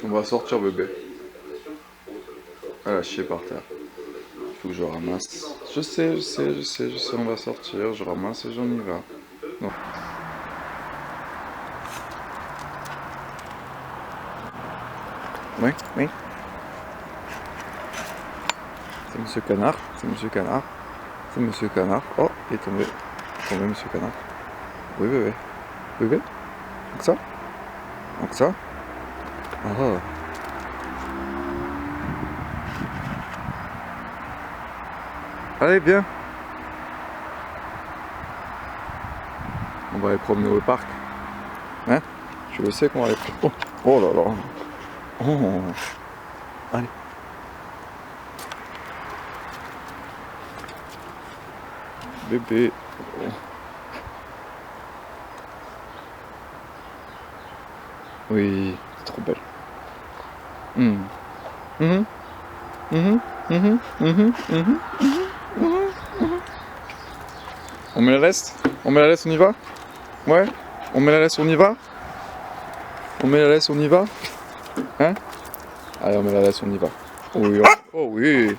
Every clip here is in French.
On va sortir bébé. Elle a chié par terre. Il faut que je ramasse. Je sais, on va sortir. Je ramasse et j'en y va. Non. Oui, oui. C'est Monsieur Canard, c'est Monsieur Canard. C'est Monsieur Canard. Oh, il est tombé. Il est tombé Monsieur Canard. Oui bébé. Oui bébé. Donc ça. Donc ça. Oh. Allez, viens. On va aller promener au parc. Hein? Je le sais qu'on va aller... Oh, oh là là. Oh. Allez. Bébé. Oh. Oui, c'est trop belle. Mmh. Mmh. Mmh. Mmh. Mmh. Mmh. On met la laisse? On met la laisse, on y va? Ouais? On met la laisse, on y va? On met la laisse, on y va? Hein? Allez, on met la laisse, on y va. Oh oui, oh oui.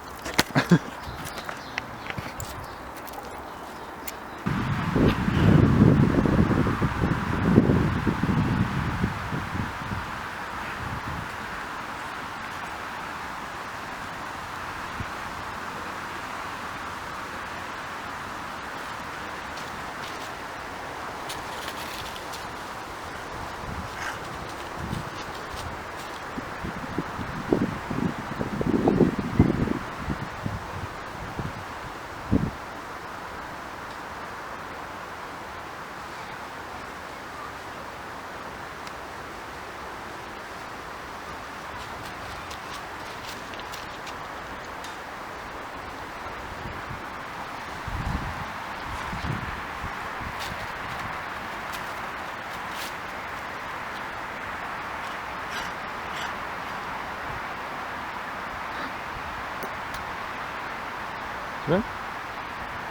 Tu vois?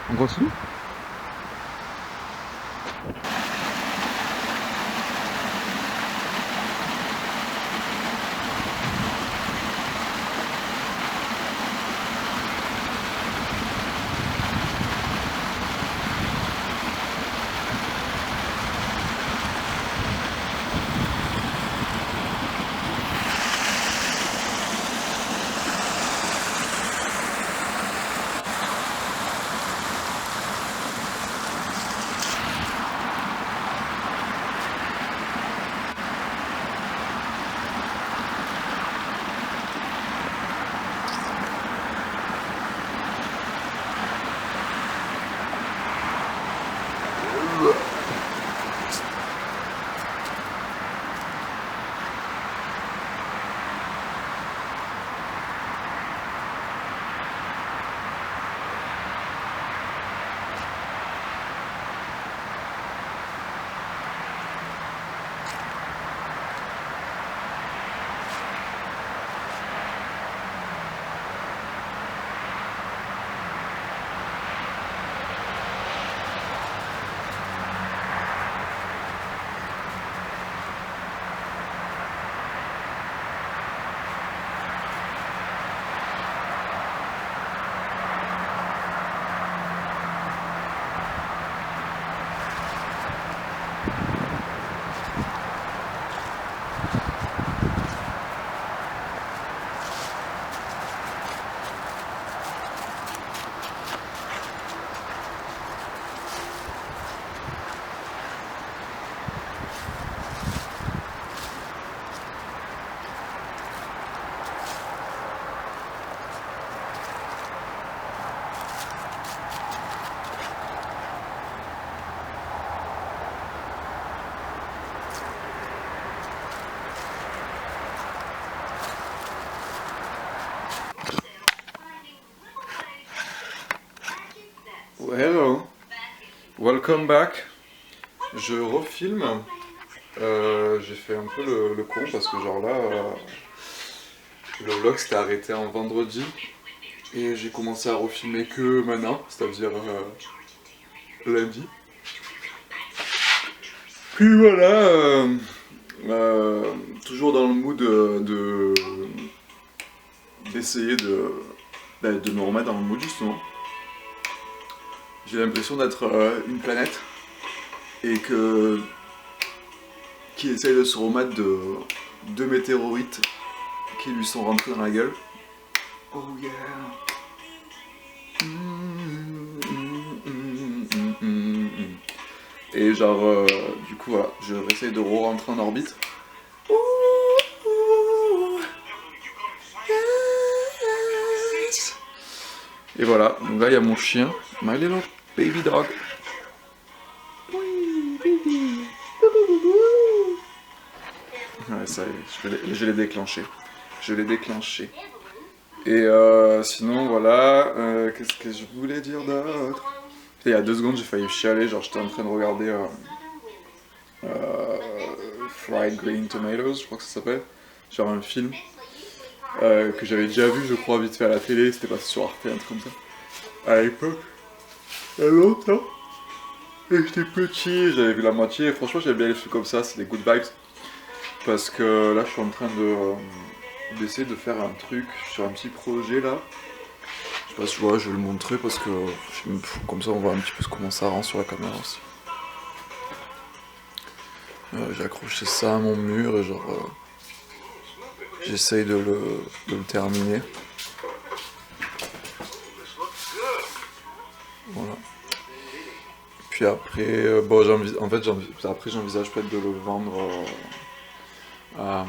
On continue? Hello, welcome back. Je refilme. J'ai fait un peu le con parce que genre là, le vlog s'était arrêté un vendredi et j'ai commencé à refilmer que maintenant, c'est-à-dire lundi. Puis voilà, toujours dans le mood d'essayer de me remettre dans le mood justement. J'ai l'impression d'être une planète et qui essaye de se remettre de 2 météorites qui lui sont rentrés dans la gueule. Oh yeah. Et genre, du coup, voilà, je vais essayer de re-rentrer en orbite. Et voilà, donc là il y a mon chien, my little baby dog. Ouais, ça y est, je l'ai déclenché. Je l'ai déclenché. Et sinon, voilà, qu'est-ce que je voulais dire d'autre? Il y a 2 secondes, j'ai failli chialer, genre j'étais en train de regarder Fried Green Tomatoes, je crois que ça s'appelle. Genre un film que j'avais déjà vu, je crois, vite fait à la télé, c'était passé sur Arte, un truc comme ça. À l'époque, il y a longtemps. Et j'étais petit, j'avais vu la moitié, et franchement j'aime bien les films comme ça, c'est des good vibes. Parce que là je suis en train d'essayer de faire un truc sur un petit projet là. Je sais pas si tu vois, je vais le montrer parce que comme ça on voit un petit peu comment ça rend sur la caméra aussi. J'ai accroché ça à mon mur et genre j'essaye de le terminer. Voilà. Puis après, bon, après j'envisage peut-être de le vendre à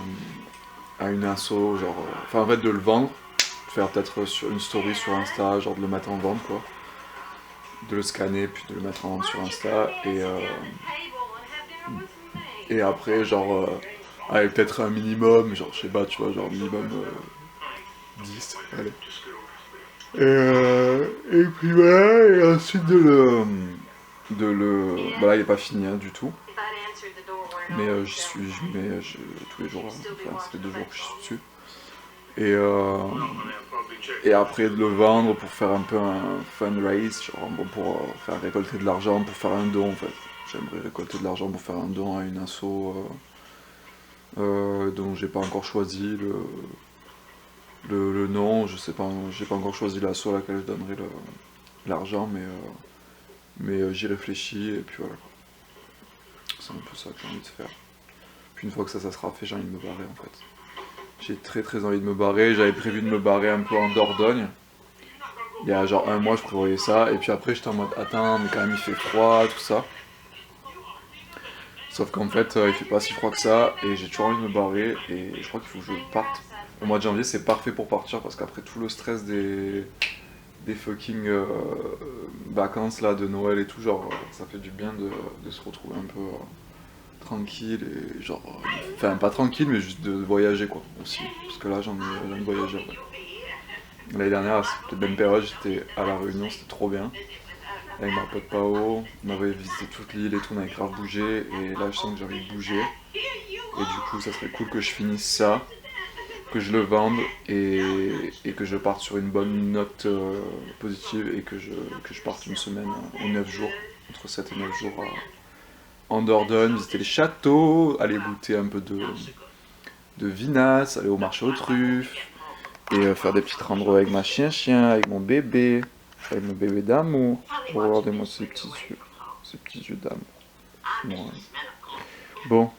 une asso, genre, enfin en fait de le vendre, faire peut-être sur une story sur Insta, genre de le mettre en vente quoi, de le scanner puis de le mettre en vente sur Insta et après genre avec peut-être un minimum, genre je sais pas, tu vois, genre minimum 10, allez. Et puis voilà, et ensuite voilà, il est pas fini hein, du tout. Mais je mets tous les jours, enfin ça fait 2 jours que je suis dessus. Et après de le vendre pour faire un peu un fundraise, genre bon, pour faire récolter de l'argent, pour faire un don en fait. J'aimerais récolter de l'argent pour faire un don à une asso dont j'ai pas encore choisi le nom, je sais pas, j'ai pas encore choisi l'asso à laquelle je donnerai l'argent, mais j'y réfléchis et puis voilà. C'est un peu ça que j'ai envie de faire. Puis une fois que ça sera fait, j'ai envie de me barrer en fait. J'ai très très envie de me barrer, j'avais prévu de me barrer un peu en Dordogne. Il y a genre 1 mois je prévoyais ça, et puis après j'étais en mode attends mais quand même il fait froid, tout ça. Sauf qu'en fait il fait pas si froid que ça, et j'ai toujours envie de me barrer, et je crois qu'il faut que je parte. Au mois de janvier c'est parfait pour partir, parce qu'après tout le stress des fucking vacances là de Noël et tout, genre ça fait du bien de se retrouver un peu tranquille et genre, enfin pas tranquille mais juste de voyager quoi aussi, parce que là j'en ai voyagé en fait. L'année dernière c'était la même période, j'étais à La Réunion, c'était trop bien avec ma pote Pao, on avait visité toute l'île et tout, on avait grave bougé, et là je sens que j'ai envie de bouger, et du coup ça serait cool que je finisse ça, que je le vende et que je parte sur une bonne note positive, et que je parte une semaine ou 9 jours, entre 7 et 9 jours en Dordogne, visiter les châteaux, aller goûter un peu de vinasse, aller au marché aux truffes, et faire des petites randonnées avec ma chien, avec mon bébé d'amour. Oh, regardez-moi ces petits yeux d'amour. Ouais. Bon,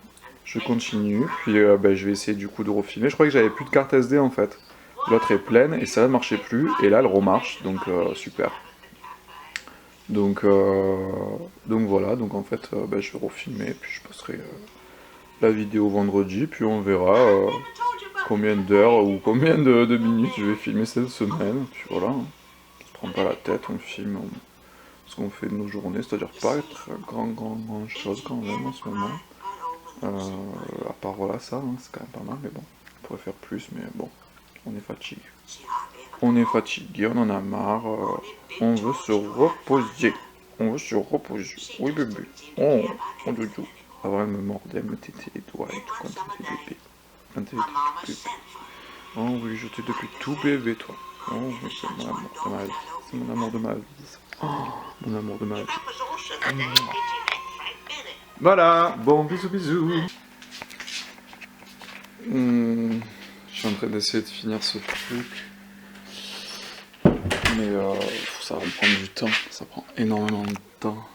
je continue, puis je vais essayer du coup de refilmer. Je crois que j'avais plus de carte SD en fait. L'autre est pleine et ça ne marchait plus, et là elle remarche, donc super. Donc voilà, donc en fait je vais refilmer, puis je passerai la vidéo vendredi, puis on verra combien d'heures ou combien de minutes je vais filmer cette semaine, puis voilà, on se prend pas la tête, on filme ce qu'on fait de nos journées, c'est-à-dire pas être grand chose quand même en ce moment, à part voilà ça, hein, c'est quand même pas mal, mais bon, on pourrait faire plus, mais bon, on est fatigué. On est fatigué, on en a marre, on veut se reposer. Oui bébé. Oh doudou. Avant elle me mordait, elle me tétait les doigts et tout quand t'étais bébé. Quand t'étais tout bébé. Oh oui, je t'ai depuis tout bébé toi. Oh oui, c'est mon amour de ma vie. C'est mon amour de ma vie. Oh, mon amour de ma vie. Voilà, bon bisous. Je suis en train d'essayer de finir ce truc. Mais ça va me prendre du temps. Ça prend énormément de temps.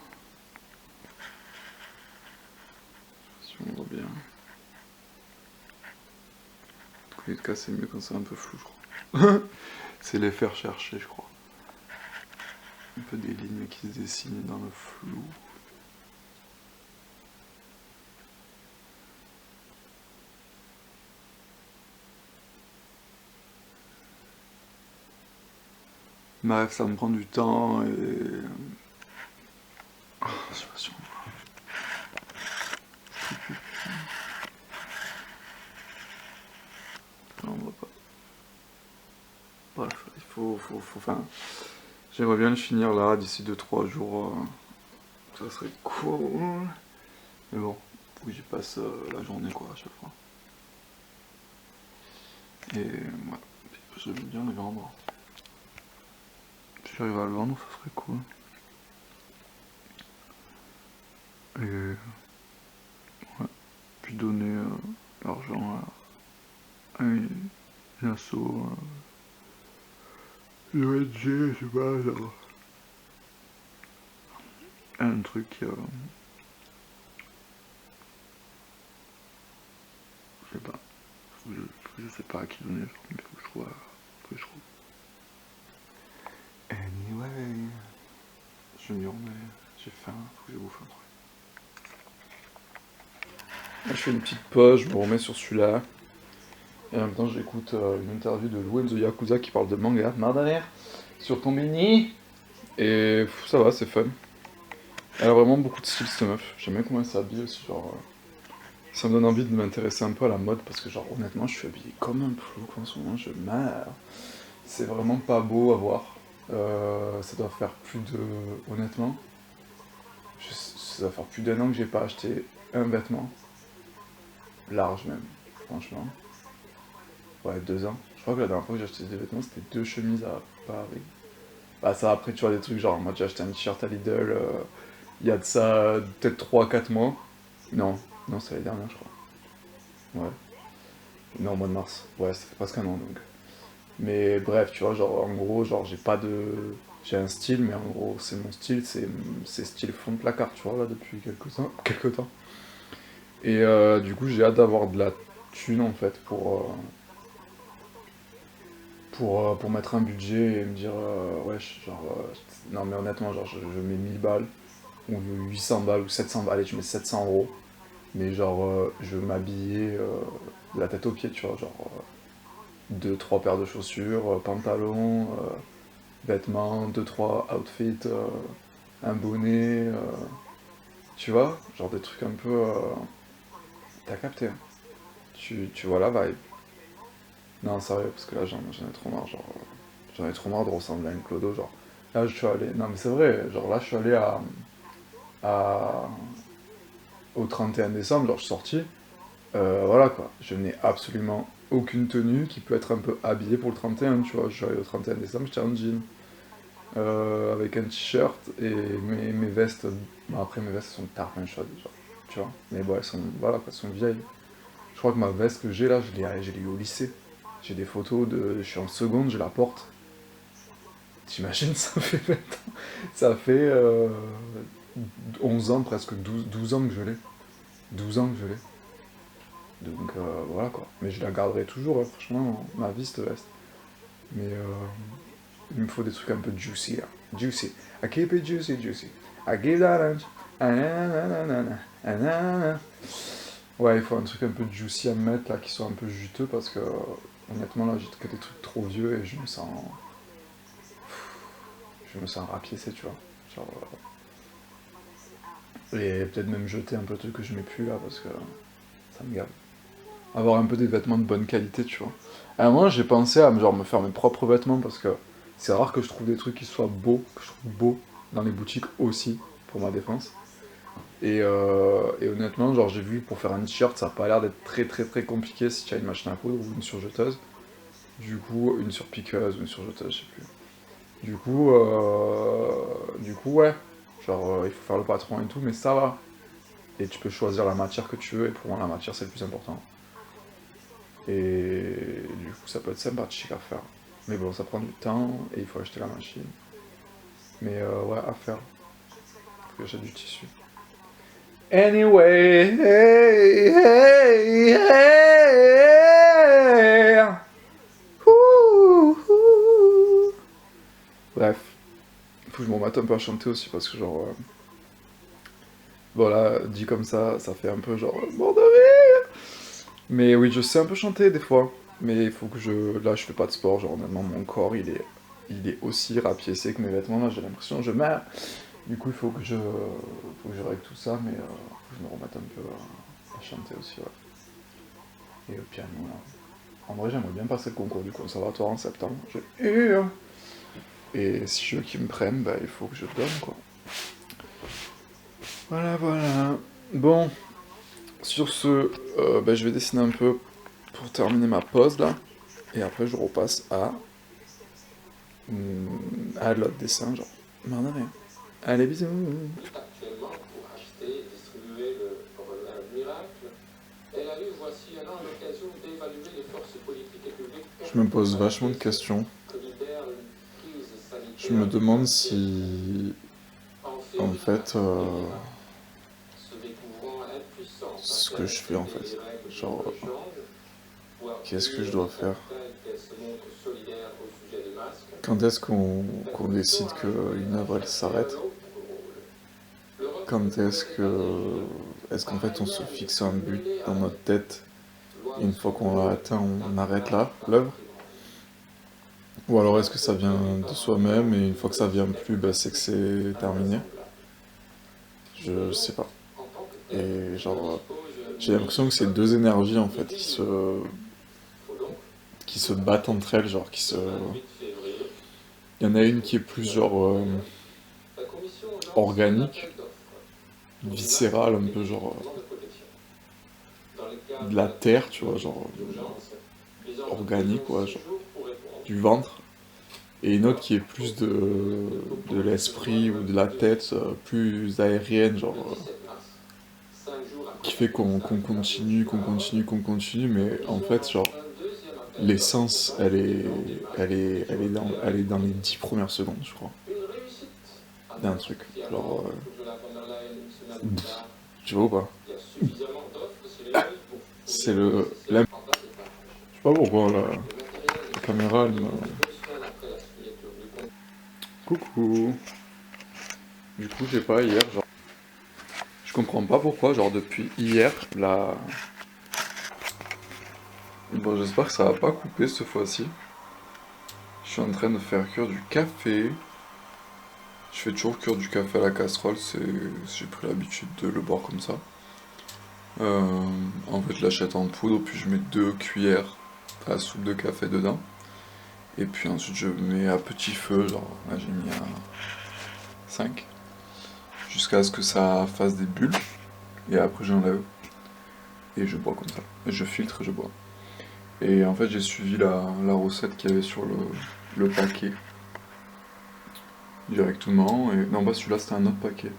Si on voit bien. En tous les cas, c'est mieux quand c'est un peu flou, je crois. C'est les faire chercher, je crois. Un peu des lignes qui se dessinent dans le flou. Bref, ça me prend du temps et... Oh, je sais pas si on voit. Non, on voit pas. Bref, il faut enfin... J'aimerais bien le finir là, d'ici 2-3 jours. Ça serait cool. Mais bon, faut que j'y passe la journée quoi à chaque fois. Et ouais, j'aime bien le vendre. Si j'arrive à le vendre, ça serait cool. Et ouais, puis donner l'argent à une asso, une ONG, je sais pas, genre. Un truc je sais pas. Je sais pas à qui donner, genre, mais faut que je trouve. Anyway, je m'y remets, j'ai faim, faut que je bouffe un truc. Là, je fais une petite pause, je me remets sur celui-là. Et en même temps, j'écoute une interview de Lou and the Yakuza qui parle de manga, Mardaner, sur Combini. Et ça va, c'est fun. Elle a vraiment beaucoup de style, cette meuf. J'aime bien comment elle s'habille aussi, genre... ça me donne envie de m'intéresser un peu à la mode, parce que genre, honnêtement, je suis habillé comme un plouc en ce moment, je meurs. C'est vraiment pas beau à voir. Ça doit faire plus de... Honnêtement, ça doit faire plus d'1 an que j'ai pas acheté un vêtement. Large même, franchement. Ouais, 2 ans. Je crois que la dernière fois que j'ai acheté des vêtements, c'était 2 chemises à Paris. Bah ça, après, tu vois, des trucs genre, moi j'ai acheté un t-shirt à Lidl, il y a de ça peut-être 3-4 mois. Non, non, c'est l'année dernière, je crois. Ouais. Non, au mois de mars. Ouais, ça fait presque un an, donc. Mais bref, tu vois, genre, en gros, genre, j'ai pas de... J'ai un style, mais en gros, c'est mon style, c'est style fond de placard, tu vois, là, depuis quelques temps. Et du coup, j'ai hâte d'avoir de la thune, en fait, pour mettre un budget et me dire, ouais, genre, non, mais honnêtement, genre, je mets 1000 balles, ou 800 balles, ou 700 balles, allez, je mets 700 €, mais genre, je veux m'habiller de la tête aux pieds, tu vois, genre, 2-3 paires de chaussures, pantalon, vêtements, 2-3 outfits, un bonnet, tu vois, genre des trucs un peu... T'as capté, hein. Tu vois la vibe. Non, sérieux, parce que là, j'en ai trop marre, genre... J'en ai trop marre de ressembler à une clodo, genre... Là, je suis allé... Non, mais c'est vrai, genre là, je suis allé à... au 31 décembre, genre, je suis sorti, voilà, quoi. Je n'ai absolument aucune tenue qui peut être un peu habillée pour le 31, tu vois. Je suis allé au 31 décembre, j'étais en jean. Avec un t-shirt et mes vestes. Bon, après, mes vestes sont tarpin chaudes, genre, tu vois. Mais bon, elles sont, voilà, elles sont vieilles. Je crois que ma veste que j'ai là, je l'ai eu au lycée. J'ai des photos de. Je suis en seconde, je la porte. T'imagines, ça fait 20 ans. Ça fait 11 ans, presque 12 ans que je l'ai. 12 ans que je l'ai. Donc voilà quoi. Mais je la garderai toujours, hein, franchement, ma vie cette veste. Mais il me faut des trucs un peu juicy là. Juicy. I keep it juicy, juicy. I give that lunch. Ah, nanana, ah, nanana. Ouais, il faut un truc un peu juicy à me mettre là, qui soit un peu juteux parce que honnêtement là j'ai que des trucs trop vieux et je me sens rapiécé, tu vois. Genre, et peut-être même jeter un peu de trucs que je mets plus là parce que ça me gave. Avoir un peu des vêtements de bonne qualité, tu vois. À un moment j'ai pensé à genre, me faire mes propres vêtements parce que c'est rare que je trouve des trucs qui soient beaux, que je trouve beaux dans les boutiques aussi, pour ma défense. Et honnêtement, genre j'ai vu pour faire un t-shirt, ça a pas l'air d'être très très très compliqué si tu as une machine à coudre ou une surjeteuse. Du coup, une surpiqueuse ou une surjeteuse, je sais plus. Du coup, ouais. Genre, il faut faire le patron et tout, mais ça va. Et tu peux choisir la matière que tu veux, et pour moi, la matière, c'est le plus important. Et du coup, ça peut être sympathique à faire. Mais bon, ça prend du temps et il faut acheter la machine. Mais ouais, à faire. Faut que j'achète du tissu. Anyway, hey, hey, hey. Ouh, ouh. Bref, il faut que je me remette un peu à chanter aussi parce que genre... voilà, dit comme ça fait un peu genre... mort de rire. Mais oui, je sais un peu chanter des fois. Mais il faut que je... Là, je fais pas de sport, genre honnêtement, mon corps, il est aussi rapiécé que mes vêtements, là, j'ai l'impression, je meurs. Du coup, il faut que je règle tout ça, mais faut que je me remette un peu à chanter aussi, ouais. Et au piano, là. En vrai, j'aimerais bien passer le concours du conservatoire en septembre. J'ai eu, hein. Et si je veux qu'ils me prennent, bah, il faut que je donne, quoi. Voilà, voilà. Bon, sur ce, bah, je vais dessiner un peu pour terminer ma pause, là. Et après, je repasse à l'autre dessin, genre. Merde de rien. Allez, bisous. Actuellement, pour acheter et distribuer le brevet miracle, elle a eu, voici alors l'occasion d'évaluer les forces politiques et publiques Je me pose vachement de questions. que libère une crise sanitaire. Je me demande si, en fait, Se découvrant impuissant ce que je fais, en fait. Genre, qu'est-ce que je dois faire? Quand est-ce qu'on décide qu'une œuvre, elle s'arrête? Quand est-ce que... Est-ce qu'en fait, on se fixe un but dans notre tête, et une fois qu'on l'a atteint, on arrête là, l'œuvre? Ou alors est-ce que ça vient de soi-même, et une fois que ça vient plus, bah, c'est que c'est terminé? Je sais pas. Et genre, j'ai l'impression que c'est deux énergies, en fait, qui se battent entre elles, genre, qui se... Il y en a une qui est plus, genre, organique, viscérale, un peu, genre, de la terre, tu vois, genre, organique, quoi, genre, du ventre. Et une autre qui est plus de l'esprit ou de la tête, plus aérienne, genre, qui fait qu'on continue, mais en fait, genre, l'essence, elle est dans les 10 premières secondes, je crois, d'un truc, genre, tu vois ou pas? C'est je sais pas pourquoi, la caméra, elle me... Coucou. Du coup, j'ai pas hier, genre... Je comprends pas pourquoi, genre, depuis hier, la... Bon, j'espère que ça va pas couper cette fois-ci. Je suis en train de faire cuire du café. Je fais toujours cuire du café à la casserole, j'ai pris l'habitude de le boire comme ça. En fait, je l'achète en poudre, puis je mets 2 cuillères à soupe de café dedans. Et puis ensuite, je mets à petit feu, genre là j'ai mis à 5, jusqu'à ce que ça fasse des bulles. Et après, j'enlève. Et je bois comme ça. Et je filtre et je bois. Et en fait, j'ai suivi la recette qu'il y avait sur le paquet. Directement. Et... Non, bah celui-là, c'était un autre paquet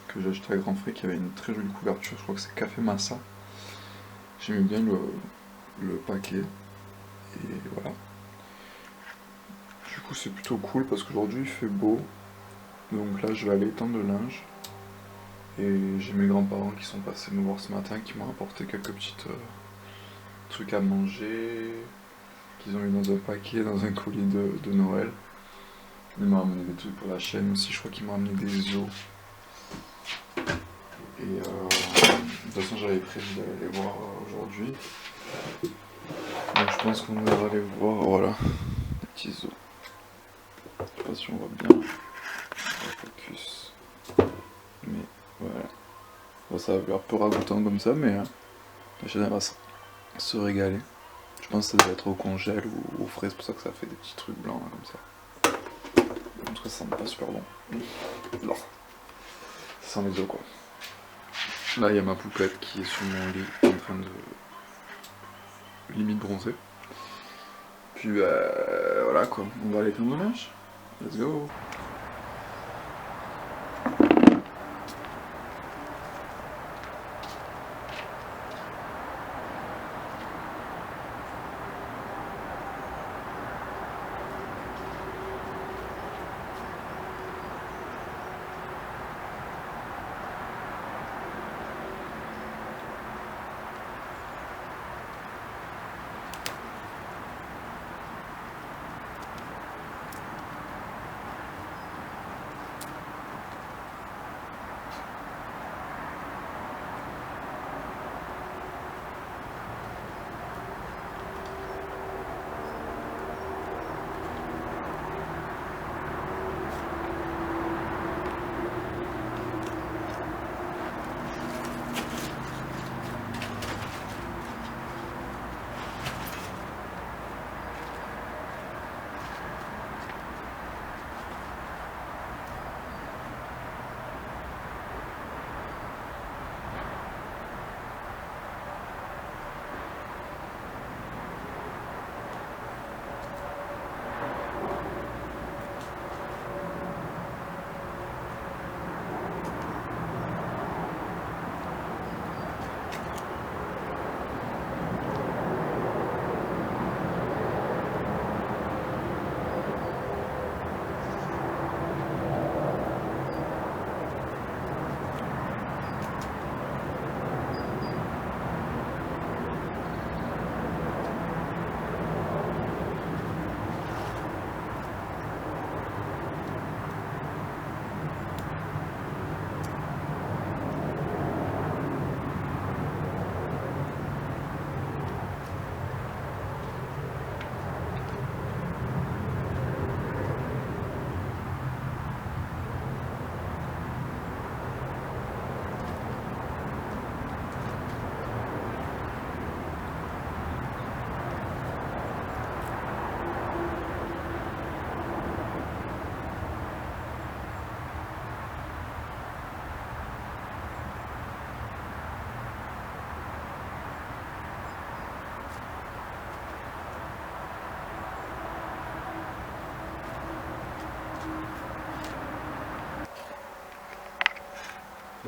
que j'ai acheté à Grand Frais qui avait une très jolie couverture. Je crois que c'est Café Massa. J'aimais bien le paquet. Et voilà. Du coup, c'est plutôt cool parce qu'aujourd'hui, il fait beau. Donc là, je vais aller étendre le linge. Et j'ai mes grands-parents qui sont passés me voir ce matin, qui m'ont apporté quelques petits trucs à manger, qu'ils ont eu dans un paquet, dans un colis de Noël. Ils m'ont amené des trucs pour la chaîne aussi, je crois qu'ils m'ont amené des os. Et de toute façon, j'avais prévu d'aller les voir aujourd'hui. Donc je pense qu'on va aller voir, voilà, les petits os. Je sais pas si on voit bien le focus. Mais voilà. Bon, ça va faire un peu ragoûtant comme ça, mais la chaîne va se régaler. Je pense que ça doit être au congèle ou au frais, c'est pour ça que ça fait des petits trucs blancs là, comme ça. En tout cas, ça sent pas super bon. Non. Ça sent les os quoi. Là, il y a ma poupette qui est sur mon lit en train de limite bronzer. Puis voilà quoi, on va aller éteindre le linge. Let's go.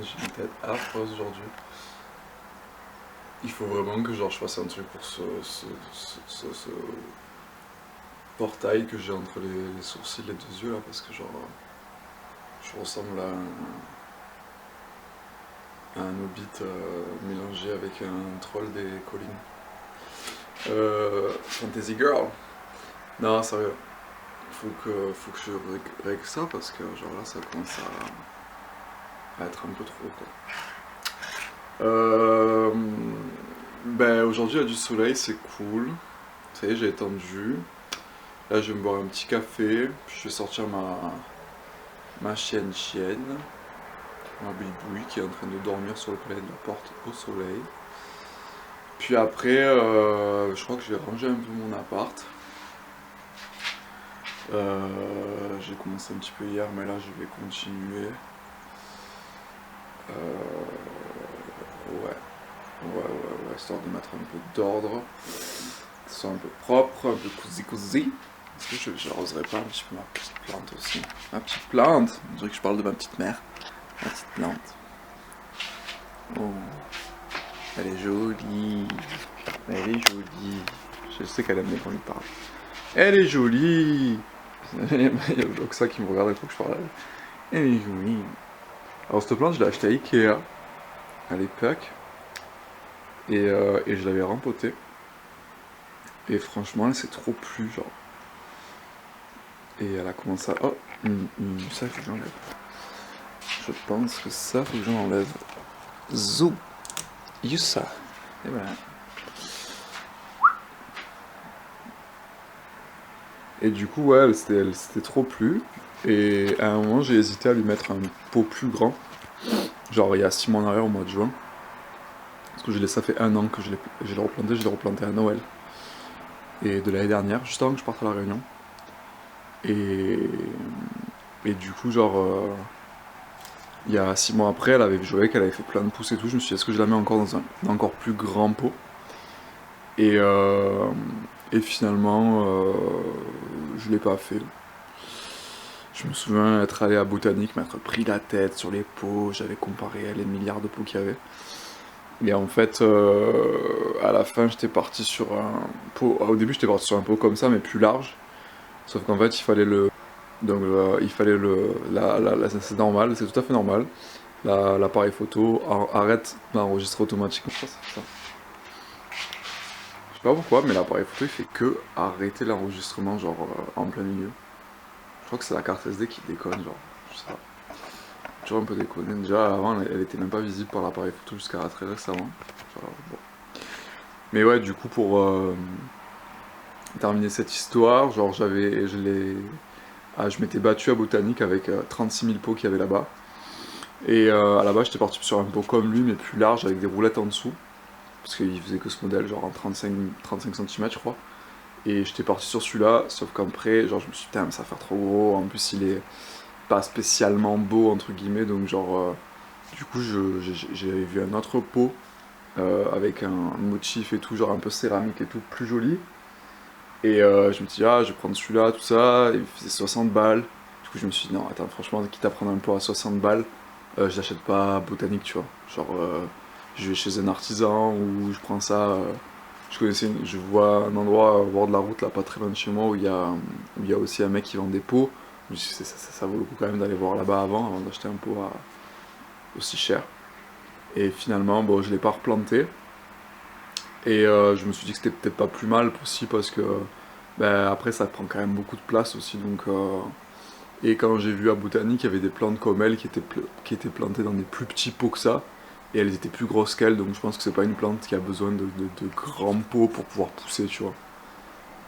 J'ai une tête affreuse aujourd'hui. Il faut vraiment que genre, je fasse un truc pour ce portail que j'ai entre les sourcils et les deux yeux là, parce que genre je ressemble à un hobbit mélangé avec un troll des collines. Fantasy Girl. Non, sérieux. Faut que je règle ça parce que genre là ça commence à être un peu trop quoi. Ben aujourd'hui il y a du soleil, c'est cool. Ça y est, j'ai étendu. Là je vais me boire un petit café, puis je vais sortir ma chienne, ma bouille qui est en train de dormir sur le palais de la porte au soleil. Puis après, je crois que je vais ranger un peu mon appart. J'ai commencé un petit peu hier, mais là je vais continuer. Ouais, histoire de mettre un peu d'ordre, que ce soit un peu propre, un peu cosy. Est-ce que je n'arroserais pas un petit peu ma petite plante aussi? Ma petite plante? On dirait que je parle de ma petite mère. Ma petite plante. Oh, elle est jolie. Elle est jolie. Je sais qu'elle aime bien qu'on lui parle. Elle est jolie. Il y a que ça qui me regarde, il faut que je parle à elle. Elle est jolie. Alors cette plante, je l'ai achetée à Ikea à l'époque. Et je l'avais rempotée. Et franchement, elle s'est trop plu, genre. Et elle a commencé à... Oh, ça, il faut que j'enlève. Je pense que ça, faut que j'enlève. Zou. Ça. Et voilà. Et du coup, ouais, elle s'était trop plu. Et à un moment, j'ai hésité à lui mettre un pot plus grand. Genre, il y a 6 mois en arrière, au mois de juin. Parce que ça fait 1 an que je l'ai replanté à Noël. Et de l'année dernière, juste avant que je parte à La Réunion. Et du coup, genre, il y a 6 mois après, elle avait joué, qu'elle avait fait plein de pousses et tout. Je me suis dit, est-ce que je la mets encore dans un encore plus grand pot? Et finalement, je l'ai pas fait. Je me souviens être allé à Botanique, m'être pris la tête sur les pots, j'avais comparé les milliards de pots qu'il y avait. Et en fait, à la fin, j'étais parti sur un pot. Au début, j'étais parti sur un pot comme ça, mais plus large. Sauf qu'en fait, il fallait le. Donc, il fallait le. C'est normal, c'est tout à fait normal. L'appareil photo arrête d'enregistrer automatiquement. Ça, c'est ça. Je sais pas pourquoi, mais l'appareil photo il fait que arrêter l'enregistrement, genre en plein milieu. Je crois que c'est la carte SD qui déconne, genre. Je sais pas. Toujours un peu déconné. Déjà, avant, elle était même pas visible par l'appareil photo jusqu'à très récemment. Genre, bon. Mais ouais, du coup, pour terminer cette histoire, genre, je m'étais battu à Botanique avec 36 000 pots qu'il y avait là-bas. Et à la base, j'étais parti sur un pot comme lui, mais plus large, avec des roulettes en dessous. Parce qu'il faisait que ce modèle, genre en 35 cm, je crois. Et j'étais parti sur celui-là, sauf qu'après, genre, je me suis dit, putain, mais ça va faire trop gros. En plus, il est pas spécialement beau, entre guillemets, donc, genre, du coup, j'ai vu un autre pot avec un motif et tout, genre un peu céramique et tout, plus joli. Et je me suis dit, ah, je vais prendre celui-là, tout ça. Il faisait 60 balles. Du coup, je me suis dit, non, attends, franchement, quitte à prendre un pot à 60 balles, je l'achète pas à Botanique, tu vois. Genre, je vais chez un artisan ou je prends ça. Je vois un endroit au bord de la route, là, pas très loin de chez moi, où il y a aussi un mec qui vend des pots. Je me suis dit, ça vaut le coup quand même d'aller voir là-bas avant d'acheter un pot aussi cher. Et finalement, bon, je l'ai pas replanté. Et je me suis dit que c'était peut-être pas plus mal aussi parce que ben, après ça prend quand même beaucoup de place aussi. Donc, et quand j'ai vu à Botanique, il y avait des plantes comme elle qui étaient plantées dans des plus petits pots que ça. Et elles étaient plus grosses qu'elle, donc je pense que c'est pas une plante qui a besoin de grands pots pour pouvoir pousser, tu vois.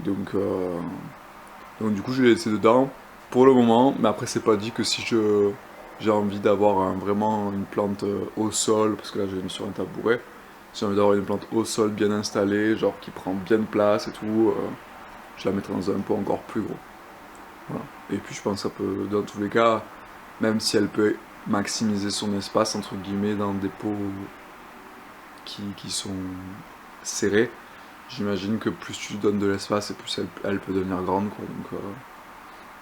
Donc du coup je l'ai laissé dedans pour le moment, mais après c'est pas dit que si j'ai envie d'avoir vraiment une plante au sol, parce que là j'ai mis sur un tabouret, si j'ai envie d'avoir une plante au sol bien installée, genre qui prend bien de place et tout, je la mettrai dans un pot encore plus gros. Voilà. Et puis je pense que ça peut, dans tous les cas, même si elle peut maximiser son espace entre guillemets dans des pots qui sont serrés, j'imagine que plus tu lui donnes de l'espace et plus elle peut devenir grande quoi.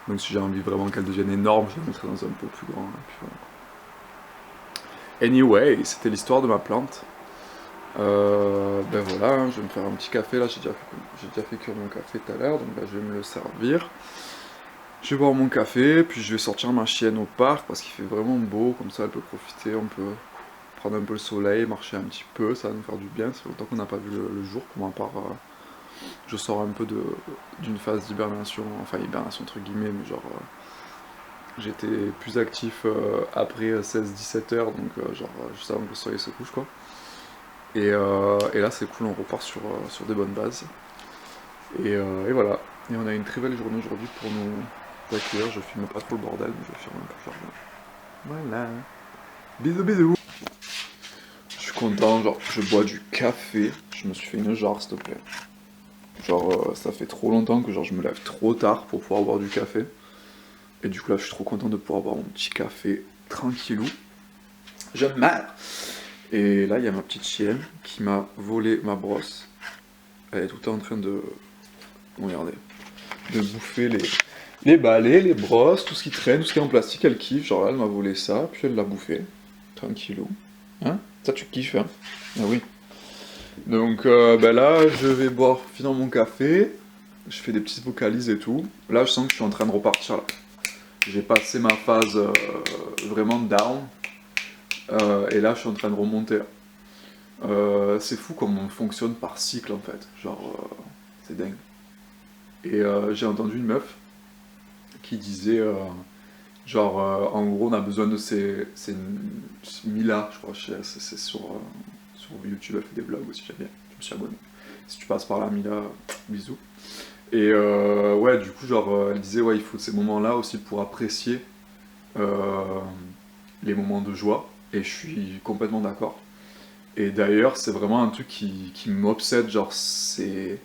Donc si j'ai envie vraiment qu'elle devienne énorme, je la mettrai dans un pot plus grand. Et puis, voilà. Anyway, c'était l'histoire de ma plante. Ben voilà, hein, je vais me faire un petit café là, j'ai déjà fait cuire mon café tout à l'heure, donc là je vais me le servir. Je vais boire mon café, puis je vais sortir ma chienne au parc parce qu'il fait vraiment beau, comme ça elle peut profiter, on peut prendre un peu le soleil, marcher un petit peu, ça va nous faire du bien, ça fait longtemps qu'on n'a pas vu le jour, pour ma part je sors un peu d'une phase d'hibernation, enfin hibernation entre guillemets, mais genre j'étais plus actif après 16-17 heures, donc juste avant que le soleil se couche quoi. Et là c'est cool, on repart sur des bonnes bases. Et voilà. Et on a une très belle journée aujourd'hui pour nous accueillir. Je filme pas trop le bordel, mais je filme un peu le jardin. Voilà. Bisous bisous. Je suis content, genre je bois du café. Je me suis fait une jarre s'il te plaît. Genre ça fait trop longtemps que genre je me lève trop tard pour pouvoir boire du café. Et du coup là je suis trop content de pouvoir boire mon petit café tranquillou. Je meurs. Et là il y a ma petite chienne qui m'a volé ma brosse. Elle est tout le temps en train de... Regardez. De bouffer les balais, les brosses, tout ce qui traîne, tout ce qui est en plastique, elle kiffe. Genre là, elle m'a volé ça, puis elle l'a bouffé. Tranquillou. Hein? Ça, tu kiffes, hein? Ah oui. Donc ben là, je vais boire finalement mon café. Je fais des petites vocalises et tout. Là, je sens que je suis en train de repartir là. J'ai passé ma phase vraiment down. Et là, je suis en train de remonter. C'est fou comme on fonctionne par cycle en fait. Genre, c'est dingue. Et j'ai entendu une meuf qui disait, en gros, on a besoin de ces Mila, je crois, c'est sur YouTube, elle fait des vlogs aussi, j'aime bien, je me suis abonné. Si tu passes par là, Mila, bisous. Et ouais, du coup, elle disait, ouais, il faut ces moments-là aussi pour apprécier les moments de joie, et je suis complètement d'accord. Et d'ailleurs, c'est vraiment un truc qui m'obsède, genre, ces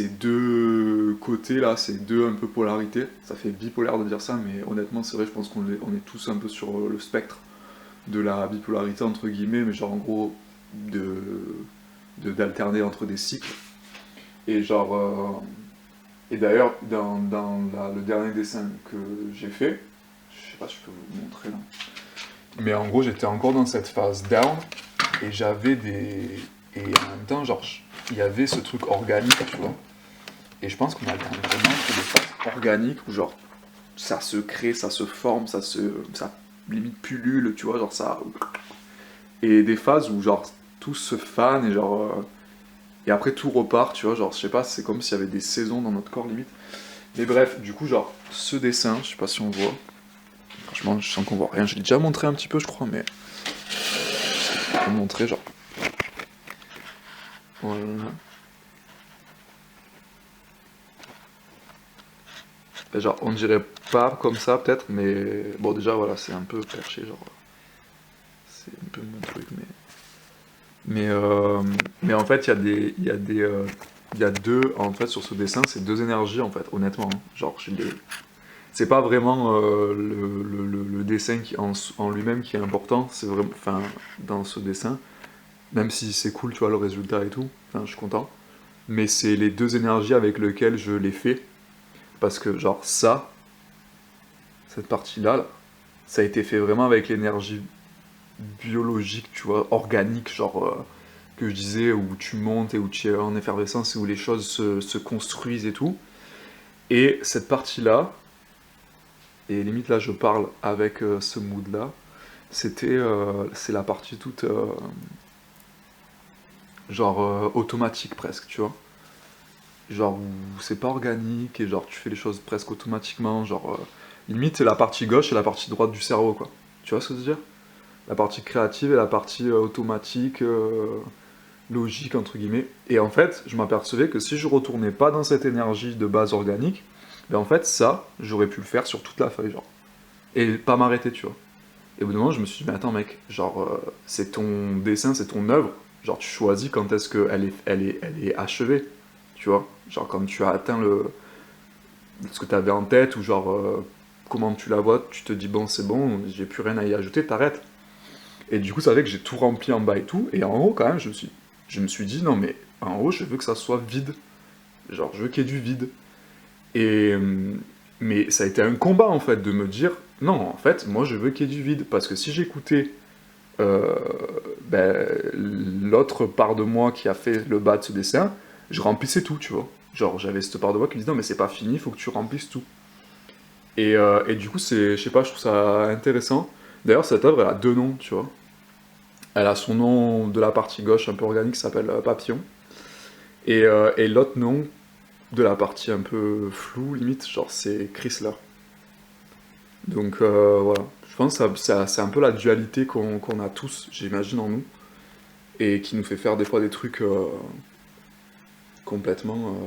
deux côtés là, ces deux un peu polarités. Ça fait bipolaire de dire ça, mais honnêtement, c'est vrai, je pense on est tous un peu sur le spectre de la bipolarité entre guillemets, mais genre en gros d'alterner entre des cycles. Et et d'ailleurs, dans le dernier dessin que j'ai fait, je sais pas si je peux vous montrer là, mais en gros, j'étais encore dans cette phase down et et en même temps, genre, il y avait ce truc organique, tu vois. Et je pense qu'on alterne vraiment entre des phases organiques où genre ça se crée, ça se forme, ça limite pullule, tu vois, genre ça. Et des phases où genre tout se fane et et après tout repart, tu vois, genre je sais pas, c'est comme s'il y avait des saisons dans notre corps limite. Mais bref, du coup genre ce dessin, je sais pas si on voit. Franchement, je sens qu'on voit rien. Je l'ai déjà montré un petit peu, je crois, mais je vais montrer genre. Voilà. Genre, on dirait pas comme ça peut-être, mais bon déjà voilà, c'est un peu perché, genre c'est un peu mon truc, mais en fait il y a deux en fait sur ce dessin, c'est deux énergies en fait, honnêtement, hein. Genre c'est pas vraiment le dessin qui en lui-même qui est important, c'est vraiment, enfin dans ce dessin, même si c'est cool, tu vois le résultat et tout, enfin je suis content, mais c'est les deux énergies avec lesquelles je l'ai fait, parce que genre cette partie-là, là, ça a été fait vraiment avec l'énergie biologique, tu vois, organique, que je disais, où tu montes et où tu es en effervescence et où les choses se construisent et tout. Et cette partie-là, et limite là je parle avec ce mood-là, c'est la partie toute automatique presque, tu vois. Genre où c'est pas organique et genre tu fais les choses presque automatiquement, limite c'est la partie gauche et la partie droite du cerveau, quoi. Tu vois ce que je veux dire? La partie créative et la partie automatique, logique, entre guillemets. Et en fait, je m'apercevais que si je retournais pas dans cette énergie de base organique, ben en fait, ça, j'aurais pu le faire sur toute la feuille, genre. Et pas m'arrêter, tu vois. Et au bout d'un moment, je me suis dit, mais attends, mec, c'est ton dessin, c'est ton œuvre. Genre, tu choisis quand est-ce elle est achevée, tu vois. Genre, quand tu as atteint ce que tu avais en tête, ou comment tu la vois, tu te dis, bon, c'est bon, j'ai plus rien à y ajouter, t'arrêtes. Et du coup, ça fait que j'ai tout rempli en bas et tout. Et en haut, quand même, je me suis dit, non, mais en haut, je veux que ça soit vide. Genre, je veux qu'il y ait du vide. Et, mais ça a été un combat, en fait, de me dire, non, en fait, moi, je veux qu'il y ait du vide. Parce que si j'écoutais euh, ben, l'autre part de moi qui a fait le bas de ce dessin, je remplissais tout, tu vois. Genre, j'avais cette part de moi qui me disait, non, mais c'est pas fini, il faut que tu remplisses tout. Et du coup, je sais pas, je trouve ça intéressant. D'ailleurs, cette œuvre, elle a deux noms, tu vois. Elle a son nom de la partie gauche un peu organique qui s'appelle Papillon. Et l'autre nom de la partie un peu floue, limite, genre c'est Chrysler. Donc voilà, je pense que c'est un peu la dualité qu'on a tous, j'imagine, en nous, et qui nous fait faire des fois des trucs complètement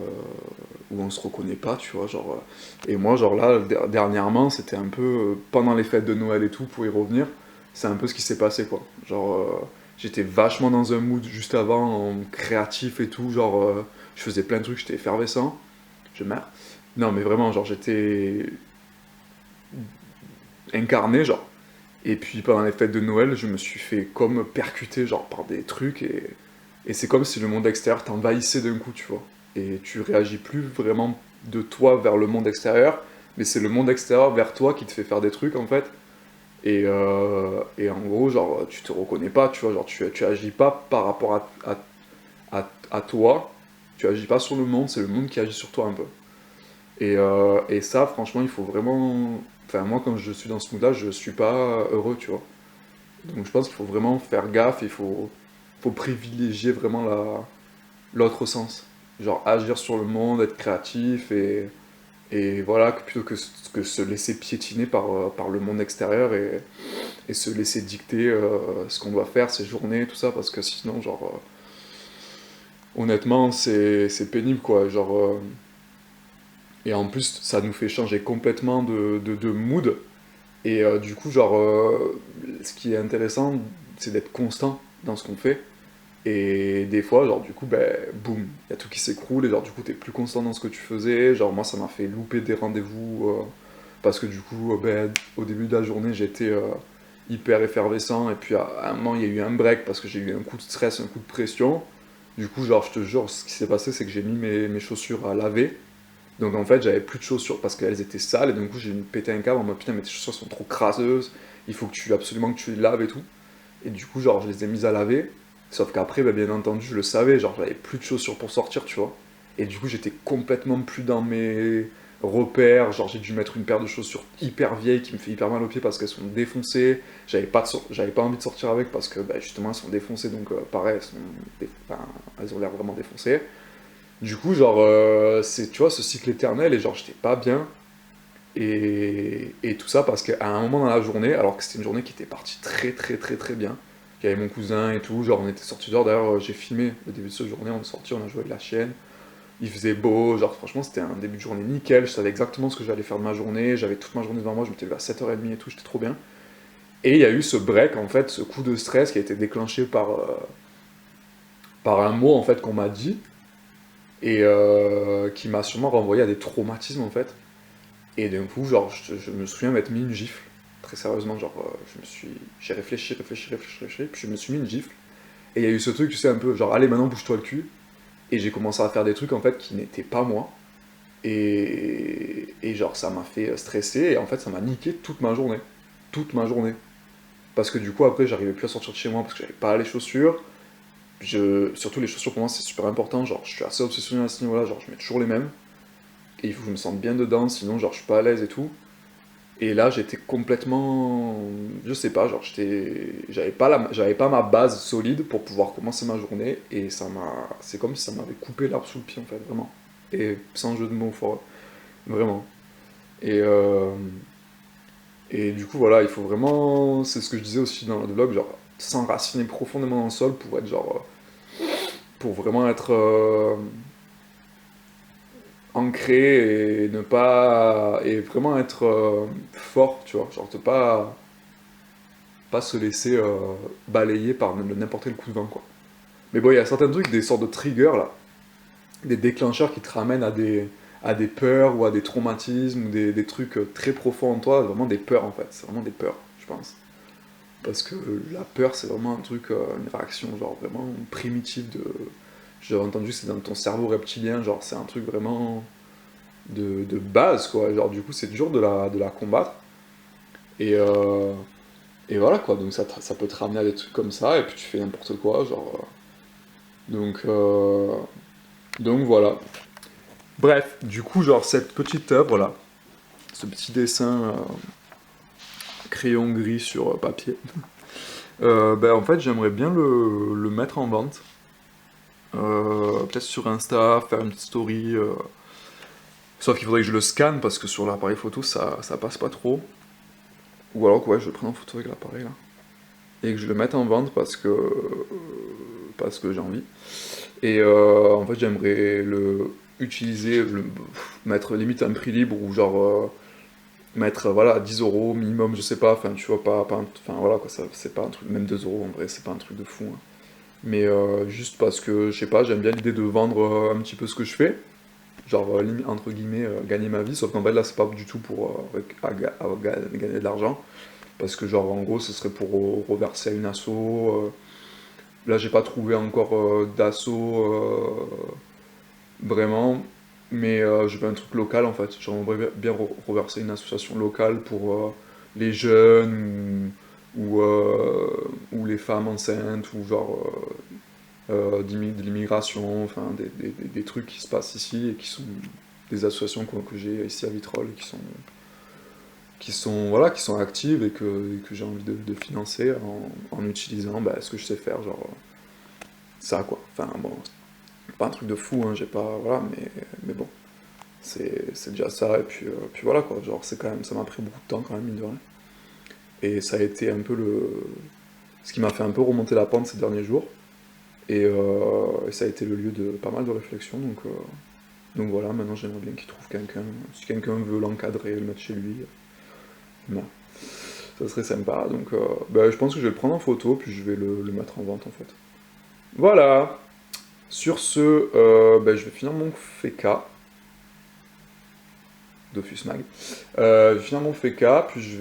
où on se reconnaît pas, tu vois. Genre, et moi, genre là, dernièrement, c'était un peu pendant les fêtes de Noël et tout, pour y revenir, c'est un peu ce qui s'est passé, quoi. Genre, j'étais vachement dans un mood juste avant, créatif et tout, genre, je faisais plein de trucs, j'étais effervescent, je meurs. Non, mais vraiment, genre, j'étais incarné, genre. Et puis pendant les fêtes de Noël, je me suis fait comme percuter, genre, par des trucs, et c'est comme si le monde extérieur t'envahissait d'un coup, tu vois. Et tu réagis plus vraiment de toi vers le monde extérieur, mais c'est le monde extérieur vers toi qui te fait faire des trucs, en fait. Et en gros, genre, tu te reconnais pas, tu vois, genre, tu agis pas par rapport à toi, tu agis pas sur le monde, c'est le monde qui agit sur toi un peu. Et ça, franchement, il faut vraiment. Enfin, moi, quand je suis dans ce mood-là, je suis pas heureux, tu vois. Donc, je pense qu'il faut vraiment faire gaffe, faut privilégier vraiment l'autre sens. Genre, agir sur le monde, être créatif, et voilà, plutôt que se laisser piétiner par le monde extérieur et se laisser dicter ce qu'on doit faire, ses journées, tout ça, parce que sinon, genre, honnêtement, c'est pénible, quoi. Genre. Et en plus, ça nous fait changer complètement de mood. Et du coup, genre, ce qui est intéressant, c'est d'être constant dans ce qu'on fait. Et des fois, genre, du coup, ben, boum, il y a tout qui s'écroule, et genre, du coup, t'es plus constant dans ce que tu faisais. Genre, moi, ça m'a fait louper des rendez-vous, parce que du coup, ben, au début de la journée, j'étais hyper effervescent, et puis à un moment, il y a eu un break, parce que j'ai eu un coup de stress, un coup de pression. Du coup, genre, je te jure, ce qui s'est passé, c'est que j'ai mis mes chaussures à laver. Donc en fait, j'avais plus de chaussures parce qu'elles étaient sales et du coup j'ai pété un câble en mode putain, mais tes chaussures sont trop crasseuses, il faut que tu absolument que tu les laves et tout. Et du coup, genre, je les ai mises à laver. Sauf qu'après, bah, bien entendu, je le savais, genre, j'avais plus de chaussures pour sortir, tu vois. Et du coup, j'étais complètement plus dans mes repères. Genre, j'ai dû mettre une paire de chaussures hyper vieilles qui me fait hyper mal aux pieds parce qu'elles sont défoncées. J'avais pas envie de sortir avec parce que bah, justement, elles sont défoncées. Donc, pareil, enfin, elles ont l'air vraiment défoncées. Du coup, genre, c'est, tu vois, ce cycle éternel, et genre, j'étais pas bien, et tout ça parce qu'à un moment dans la journée, alors que c'était une journée qui était partie très très très très bien, il y avait mon cousin et tout, genre, on était sortis dehors, d'ailleurs, j'ai filmé le début de cette journée, on est sortis, on a joué de la chienne, il faisait beau, genre, franchement, c'était un début de journée nickel, je savais exactement ce que j'allais faire de ma journée, j'avais toute ma journée devant moi, je m'étais levé à 7h30 et tout, j'étais trop bien. Et il y a eu ce break, en fait, ce coup de stress qui a été déclenché par un mot, en fait, qu'on m'a dit, et qui m'a sûrement renvoyé à des traumatismes en fait. Et d'un coup, genre, je me souviens m'être mis une gifle, très sérieusement, genre, j'ai réfléchi, puis je me suis mis une gifle. Et il y a eu ce truc, tu sais, un peu, genre, allez, maintenant bouge-toi le cul. Et j'ai commencé à faire des trucs en fait qui n'étaient pas moi. Et genre, ça m'a fait stresser, et en fait, ça m'a niqué toute ma journée. Toute ma journée. Parce que du coup, après, j'arrivais plus à sortir de chez moi parce que j'avais pas les chaussures. Surtout les chaussures pour moi c'est super important, genre je suis assez obsessionnel à ce niveau là, genre je mets toujours les mêmes, et il faut que je me sente bien dedans, sinon genre je suis pas à l'aise et tout. Et là j'étais complètement, je sais pas, genre j'avais pas ma base solide pour pouvoir commencer ma journée, et c'est comme si ça m'avait coupé l'arbre sous le pied en fait, vraiment. Et sans jeu de mots fort, vraiment. Et, euh, et du coup voilà, il faut vraiment, c'est ce que je disais aussi dans le vlog, genre s'enraciner profondément dans le sol pour être genre, pour vraiment être ancré et ne pas et vraiment être fort, tu vois, genre de pas se laisser balayer par n'importe quel coup de vent, quoi. Mais bon, il y a certains trucs, des sortes de triggers là, des déclencheurs qui te ramènent à des peurs ou à des traumatismes ou des trucs très profonds en toi, vraiment des peurs en fait, c'est vraiment des peurs, je pense. Parce que la peur, c'est vraiment un truc, une réaction genre vraiment primitive de. J'ai entendu, c'est dans ton cerveau reptilien, genre c'est un truc vraiment de base, quoi. Genre, du coup, c'est dur de la combattre. Et, euh, Et voilà quoi, donc ça peut te ramener à des trucs comme ça, et puis tu fais n'importe quoi, genre. Donc, donc voilà. Bref, du coup, genre cette petite œuvre là, ce petit dessin crayon gris sur papier, ben, en fait j'aimerais bien le mettre en vente. Peut-être sur Insta, faire une petite story. Sauf qu'il faudrait que je le scanne parce que sur l'appareil photo ça passe pas trop. Ou alors que ouais, je le prends en photo avec l'appareil là. Et que je le mette en vente parce que j'ai envie. Et en fait j'aimerais le utiliser, mettre limite un prix libre ou genre mettre voilà 10 euros minimum, je sais pas, enfin tu vois enfin voilà quoi, ça c'est pas un truc, même 2 euros en vrai, c'est pas un truc de fou, hein. Mais juste parce que je sais pas, j'aime bien l'idée de vendre un petit peu ce que je fais, genre entre guillemets gagner ma vie, sauf qu'en fait là c'est pas du tout pour gagner de l'argent, parce que genre en gros ce serait pour reverser à une asso. Là j'ai pas trouvé encore d'asso vraiment, mais je veux un truc local en fait. J'aimerais bien reverser une association locale pour les jeunes ou les femmes enceintes ou genre de l'immigration, enfin des trucs qui se passent ici et qui sont des associations que j'ai ici à Vitrolles voilà, qui sont actives et que j'ai envie de financer en utilisant bah, ce que je sais faire, genre ça quoi. Enfin bon, pas un truc de fou, hein, j'ai pas. Voilà, mais bon, c'est déjà ça, et puis voilà quoi, genre c'est quand même, ça m'a pris beaucoup de temps quand même, mine de rien. Et ça a été un peu ce qui m'a fait un peu remonter la pente ces derniers jours, et ça a été le lieu de pas mal de réflexions, donc voilà, maintenant j'aimerais bien qu'il trouve quelqu'un, si quelqu'un veut l'encadrer, le mettre chez lui, non, ça serait sympa, donc bah, je pense que je vais le prendre en photo, puis je vais le mettre en vente en fait. Voilà, sur ce, bah, je vais finir mon FK. Dofus Mag. Je vais finir mon FK, puis je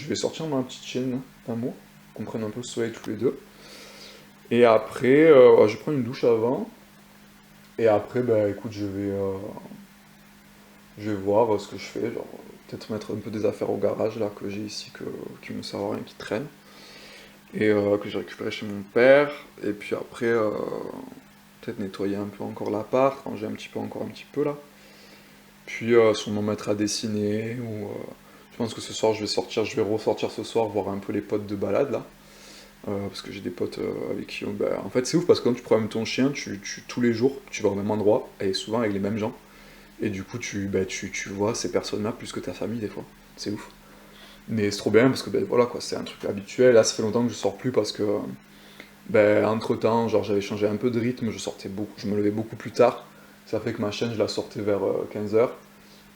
vais sortir ma petite chaîne d'amour, qu'on prenne un peu le soleil tous les deux. Et après, je prends une douche avant. Et après, bah écoute, je vais voir ce que je fais. Genre, peut-être mettre un peu des affaires au garage là que j'ai ici, qui me servent à rien, qui traînent. Et que j'ai récupéré chez mon père. Et puis après, peut-être nettoyer un peu encore l'appart, ranger un petit peu encore un petit peu là. Puis sûrement mettre à dessiner, ou je pense que ce soir je vais ressortir ce soir voir un peu les potes de balade là. Parce que j'ai des potes avec qui bah, en fait c'est ouf parce que quand tu promènes ton chien, tous les jours tu vas au même endroit et souvent avec les mêmes gens. Et du coup tu vois ces personnes-là plus que ta famille des fois. C'est ouf. Mais c'est trop bien parce que ben, voilà quoi, c'est un truc habituel. Là ça fait longtemps que je sors plus parce que ben, entre temps, genre j'avais changé un peu de rythme, je me levais beaucoup plus tard. Ça fait que ma chaîne je la sortais vers 15h.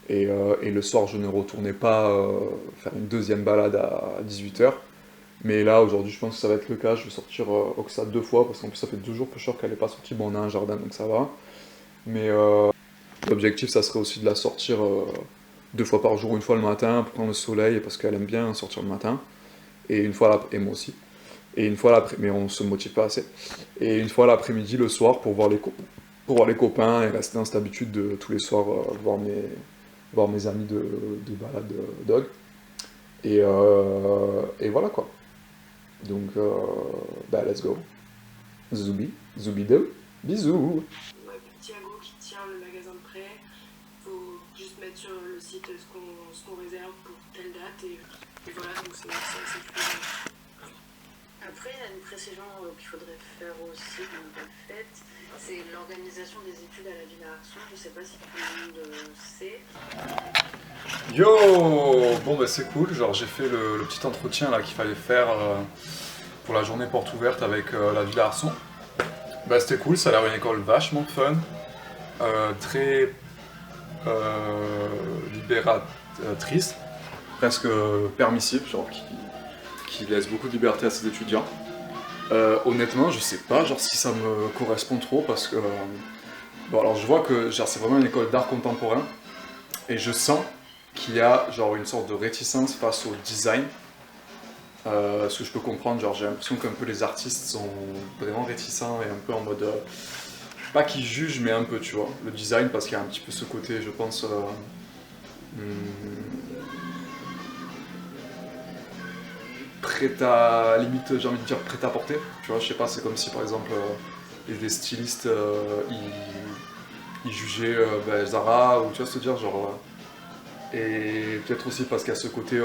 Et le soir, je ne retournais pas faire une deuxième balade à 18h. Mais là, aujourd'hui, je pense que ça va être le cas. Je vais sortir Oxa 2 fois, parce qu'en plus, ça fait 2 jours que je sors qu'elle n'est pas sortie. Bon, on a un jardin, donc ça va. Mais l'objectif, ça serait aussi de la sortir 2 fois par jour, une fois le matin, pour prendre le soleil, parce qu'elle aime bien sortir le matin. Et une fois et moi aussi. Et une fois l'après, mais on se motive pas assez. Et une fois l'après-midi, le soir, pour voir les copains et rester dans cette habitude de tous les soirs voir mes amis de balade dog. Et voilà quoi. Donc, bah, let's go. Zoubi, zoubidou, bisous. Thiago qui tient le magasin de prêt. Faut juste mettre sur le site ce qu'on réserve pour telle date et voilà, donc c'est assez fluide. Après, il y a une précision qu'il faudrait faire aussi, qu'on n'a pas faite, c'est l'organisation des études à la Villa Arson. Je ne sais pas si tout le monde sait. Yo. Bon bah c'est cool, genre j'ai fait le petit entretien là qu'il fallait faire pour la journée porte ouverte avec la Villa Arson. Bah c'était cool, ça a l'air une école vachement fun, très libératrice, presque permissive, genre qui laisse beaucoup de liberté à ses étudiants. Honnêtement, je sais pas genre si ça me correspond trop parce que bon alors je vois que genre c'est vraiment une école d'art contemporain et je sens qu'il y a genre une sorte de réticence face au design. Ce que je peux comprendre, genre j'ai l'impression qu'un peu les artistes sont vraiment réticents et un peu en mode pas qu'ils jugent mais un peu tu vois le design parce qu'il y a un petit peu ce côté je pense limite j'ai envie de dire prêt à porter, tu vois, je sais pas, c'est comme si par exemple des stylistes ils jugeaient Zara, ou tu vois ce que je veux dire, genre... et peut-être aussi parce qu'il y a ce côté,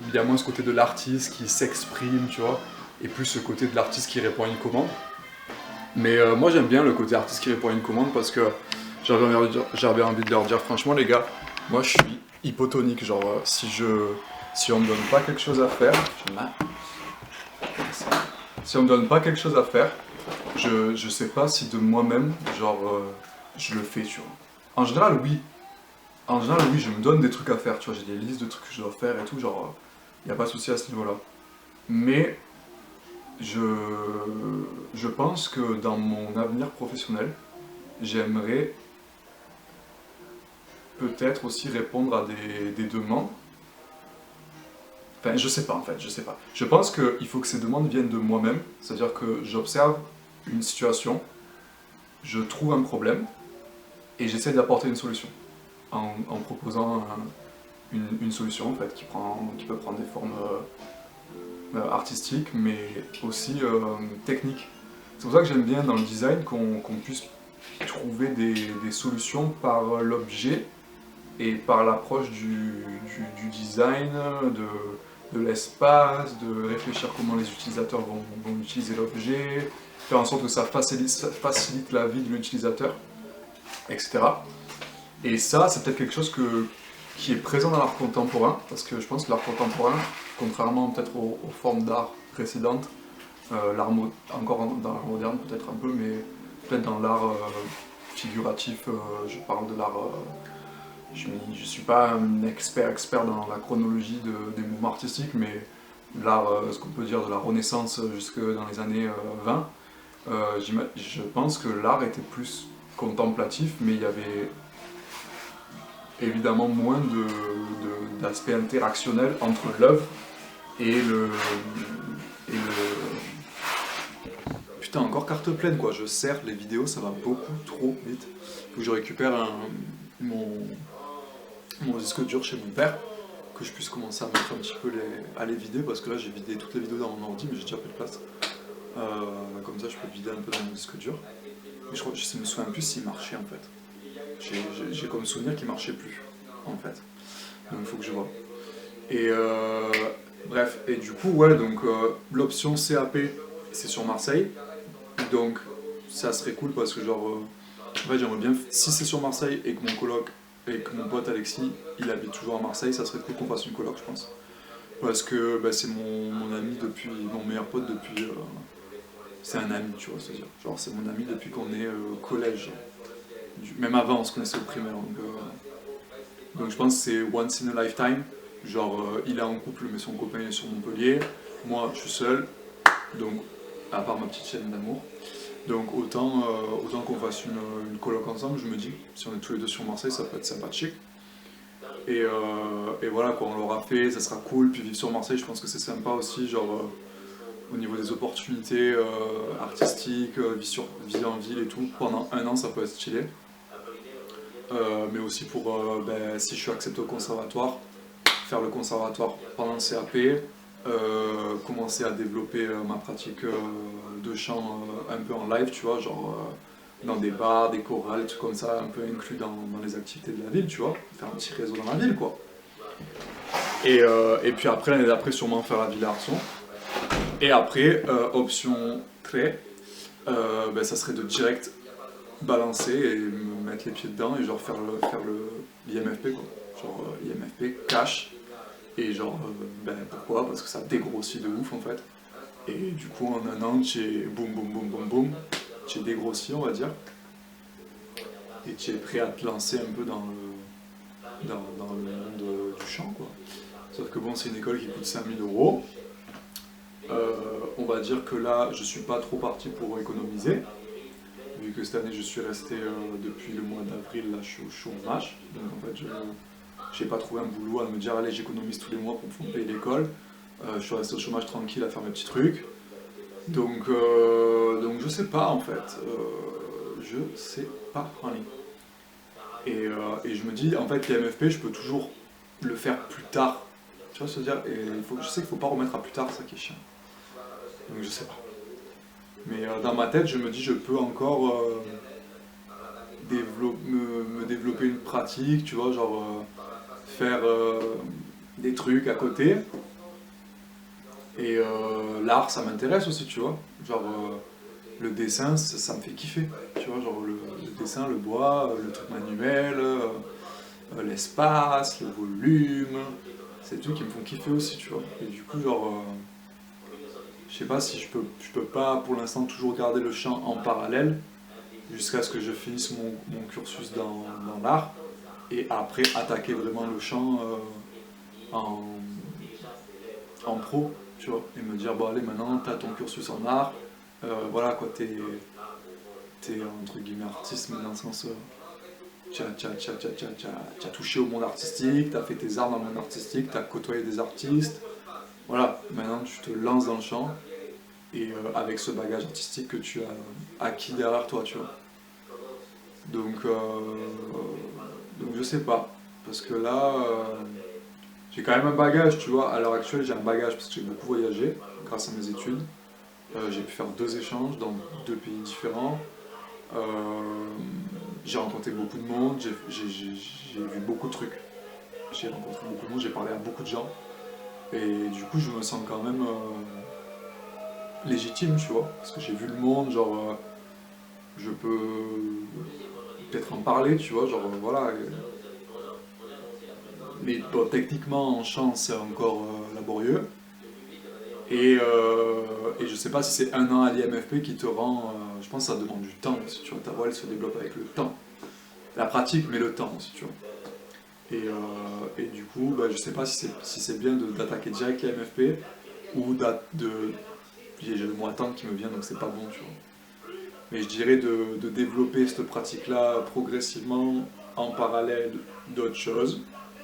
il y a moins ce côté de l'artiste qui s'exprime, tu vois, et plus ce côté de l'artiste qui répond à une commande. Mais moi j'aime bien le côté artiste qui répond à une commande parce que j'avais envie de leur dire franchement les gars, moi je suis hypotonique, genre si on me donne pas quelque chose à faire, si on me donne pas quelque chose à faire, je sais pas si de moi-même, genre je le fais, tu vois. En général oui, je me donne des trucs à faire, tu vois, j'ai des listes de trucs que je dois faire et tout, genre y a pas de souci à ce niveau-là. Mais je pense que dans mon avenir professionnel, j'aimerais peut-être aussi répondre à des demandes. Enfin, je sais pas en fait, je sais pas. Je pense qu'il faut que ces demandes viennent de moi-même, c'est-à-dire que j'observe une situation, je trouve un problème et j'essaie d'apporter une solution en proposant une solution en fait qui peut prendre des formes artistiques mais aussi techniques. C'est pour ça que j'aime bien dans le design qu'on puisse trouver des solutions par l'objet et par l'approche du design, de l'espace, de réfléchir comment les utilisateurs vont utiliser l'objet, faire en sorte que ça facilite la vie de l'utilisateur, etc. Et ça, c'est peut-être quelque chose qui est présent dans l'art contemporain, parce que je pense que l'art contemporain, contrairement peut-être aux formes d'art précédentes, encore dans l'art moderne peut-être un peu, mais peut-être dans l'art figuratif, je parle de l'art... je ne suis pas un expert dans la chronologie des mouvements artistiques, mais l'art, ce qu'on peut dire de la Renaissance jusque dans les années 20, je pense que l'art était plus contemplatif, mais il y avait évidemment moins d'aspect interactionnel entre l'œuvre et le... Putain, encore carte pleine quoi, je serre les vidéos, ça va beaucoup trop vite. Faut que je récupère mon disque dur chez mon père, que je puisse commencer à mettre un petit peu à les vider, parce que là j'ai vidé toutes les vidéos dans mon ordi, mais j'ai déjà plus de place. Comme ça je peux vider un peu dans mon disque dur. Mais je me souviens plus s'il marchait en fait. J'ai comme souvenir qu'il marchait plus, en fait. Donc il faut que je vois. Et bref, et du coup, ouais, donc l'option CAP, c'est sur Marseille. Donc ça serait cool parce que genre, en fait j'aimerais bien, si c'est sur Marseille et que mon coloc, et que mon pote Alexis, il habite toujours à Marseille, ça serait cool qu'on fasse une coloc, je pense. Parce que bah, c'est mon ami depuis, mon meilleur pote depuis... c'est un ami, tu vois, c'est-à-dire. Genre c'est mon ami depuis qu'on est au collège. Même avant, on se connaissait au primaire. Donc je pense que c'est once in a lifetime. Genre il est en couple, mais son copain est sur Montpellier. Moi, je suis seul. Donc, à part ma petite chaîne d'amour. Donc autant qu'on fasse une coloc ensemble, je me dis, si on est tous les deux sur Marseille, ça peut être sympathique. Et voilà, quoi, on l'aura fait, ça sera cool. Puis vivre sur Marseille, je pense que c'est sympa aussi, genre au niveau des opportunités artistiques, vie en ville et tout. Pendant un an, ça peut être stylé. Mais aussi pour, si je suis accepté au conservatoire, faire le conservatoire pendant le CAP, commencer à développer ma pratique de chant un peu en live, tu vois, genre dans des bars, des chorales, trucs comme ça, un peu inclus dans les activités de la ville, tu vois, faire un petit réseau dans la ville, quoi. Et puis après, l'année d'après, sûrement faire la Villa Arson. Et après, option 3, ça serait de direct balancer et me mettre les pieds dedans et genre faire l'IMFP, quoi. Genre IMFP, cash. Et genre, pourquoi? Parce que ça dégrossit de ouf en fait. Et du coup, en un an, tu es boum boum boum boum boum, tu es dégrossi, on va dire. Et tu es prêt à te lancer un peu dans le monde du chant, quoi. Sauf que bon, c'est une école qui coûte 5000 €. On va dire que là, je suis pas trop parti pour économiser. Vu que cette année, je suis resté depuis le mois d'avril, là, je suis au chômage. Donc en fait, j'ai pas trouvé un boulot à me dire allez j'économise tous les mois pour me payer l'école. Je suis resté au chômage tranquille à faire mes petits trucs. Donc je sais pas en fait. Je sais pas en ligne. Et je me dis en fait les MFP je peux toujours le faire plus tard. Tu vois ce que je veux dire? Et je sais qu'il faut pas remettre à plus tard, ça qui est chiant. Donc je sais pas. Mais dans ma tête, je me dis, je peux encore me développer une pratique, tu vois, genre faire des trucs à côté. Et l'art, ça m'intéresse aussi, tu vois. Genre, le dessin, ça me fait kiffer. Tu vois, genre le dessin, le bois, le truc manuel, l'espace, le volume. C'est des trucs qui me font kiffer aussi, tu vois. Et du coup, genre, je sais pas si je peux pas pour l'instant toujours garder le chant en parallèle jusqu'à ce que je finisse mon cursus dans l'art et après attaquer vraiment le chant en, en pro, tu vois, et me dire, bon allez, maintenant t'as ton cursus en art, voilà quoi, t'es entre guillemets artiste, mais dans le sens, t'as touché au monde artistique, t'as fait tes arts dans le monde artistique, t'as côtoyé des artistes, voilà, maintenant tu te lances dans le chant, et avec ce bagage artistique que tu as acquis derrière toi, tu vois. Donc je sais pas, parce que là, j'ai quand même un bagage, tu vois. À l'heure actuelle, j'ai un bagage parce que j'ai beaucoup voyagé grâce à mes études. J'ai pu faire 2 échanges dans 2 pays différents. Euh, j'ai rencontré beaucoup de monde, j'ai vu beaucoup de trucs. J'ai rencontré beaucoup de monde, j'ai parlé à beaucoup de gens. Et du coup, je me sens quand même légitime, tu vois. Parce que j'ai vu le monde, genre, je peux peut-être en parler, tu vois, genre, voilà. Mais bon, techniquement, en chant, c'est encore laborieux. Et je sais pas si c'est 1 an à l'IMFP qui te rend. Je pense que ça demande du temps aussi, tu vois. Ta voix, elle se développe avec le temps. La pratique, mais le temps aussi, tu vois. Et du coup, bah, je sais pas si c'est bien d'attaquer direct l'IMFP ou j'ai le mot attendre qui me vient, donc c'est pas bon, tu vois. Mais je dirais de développer cette pratique-là progressivement en parallèle d'autres choses,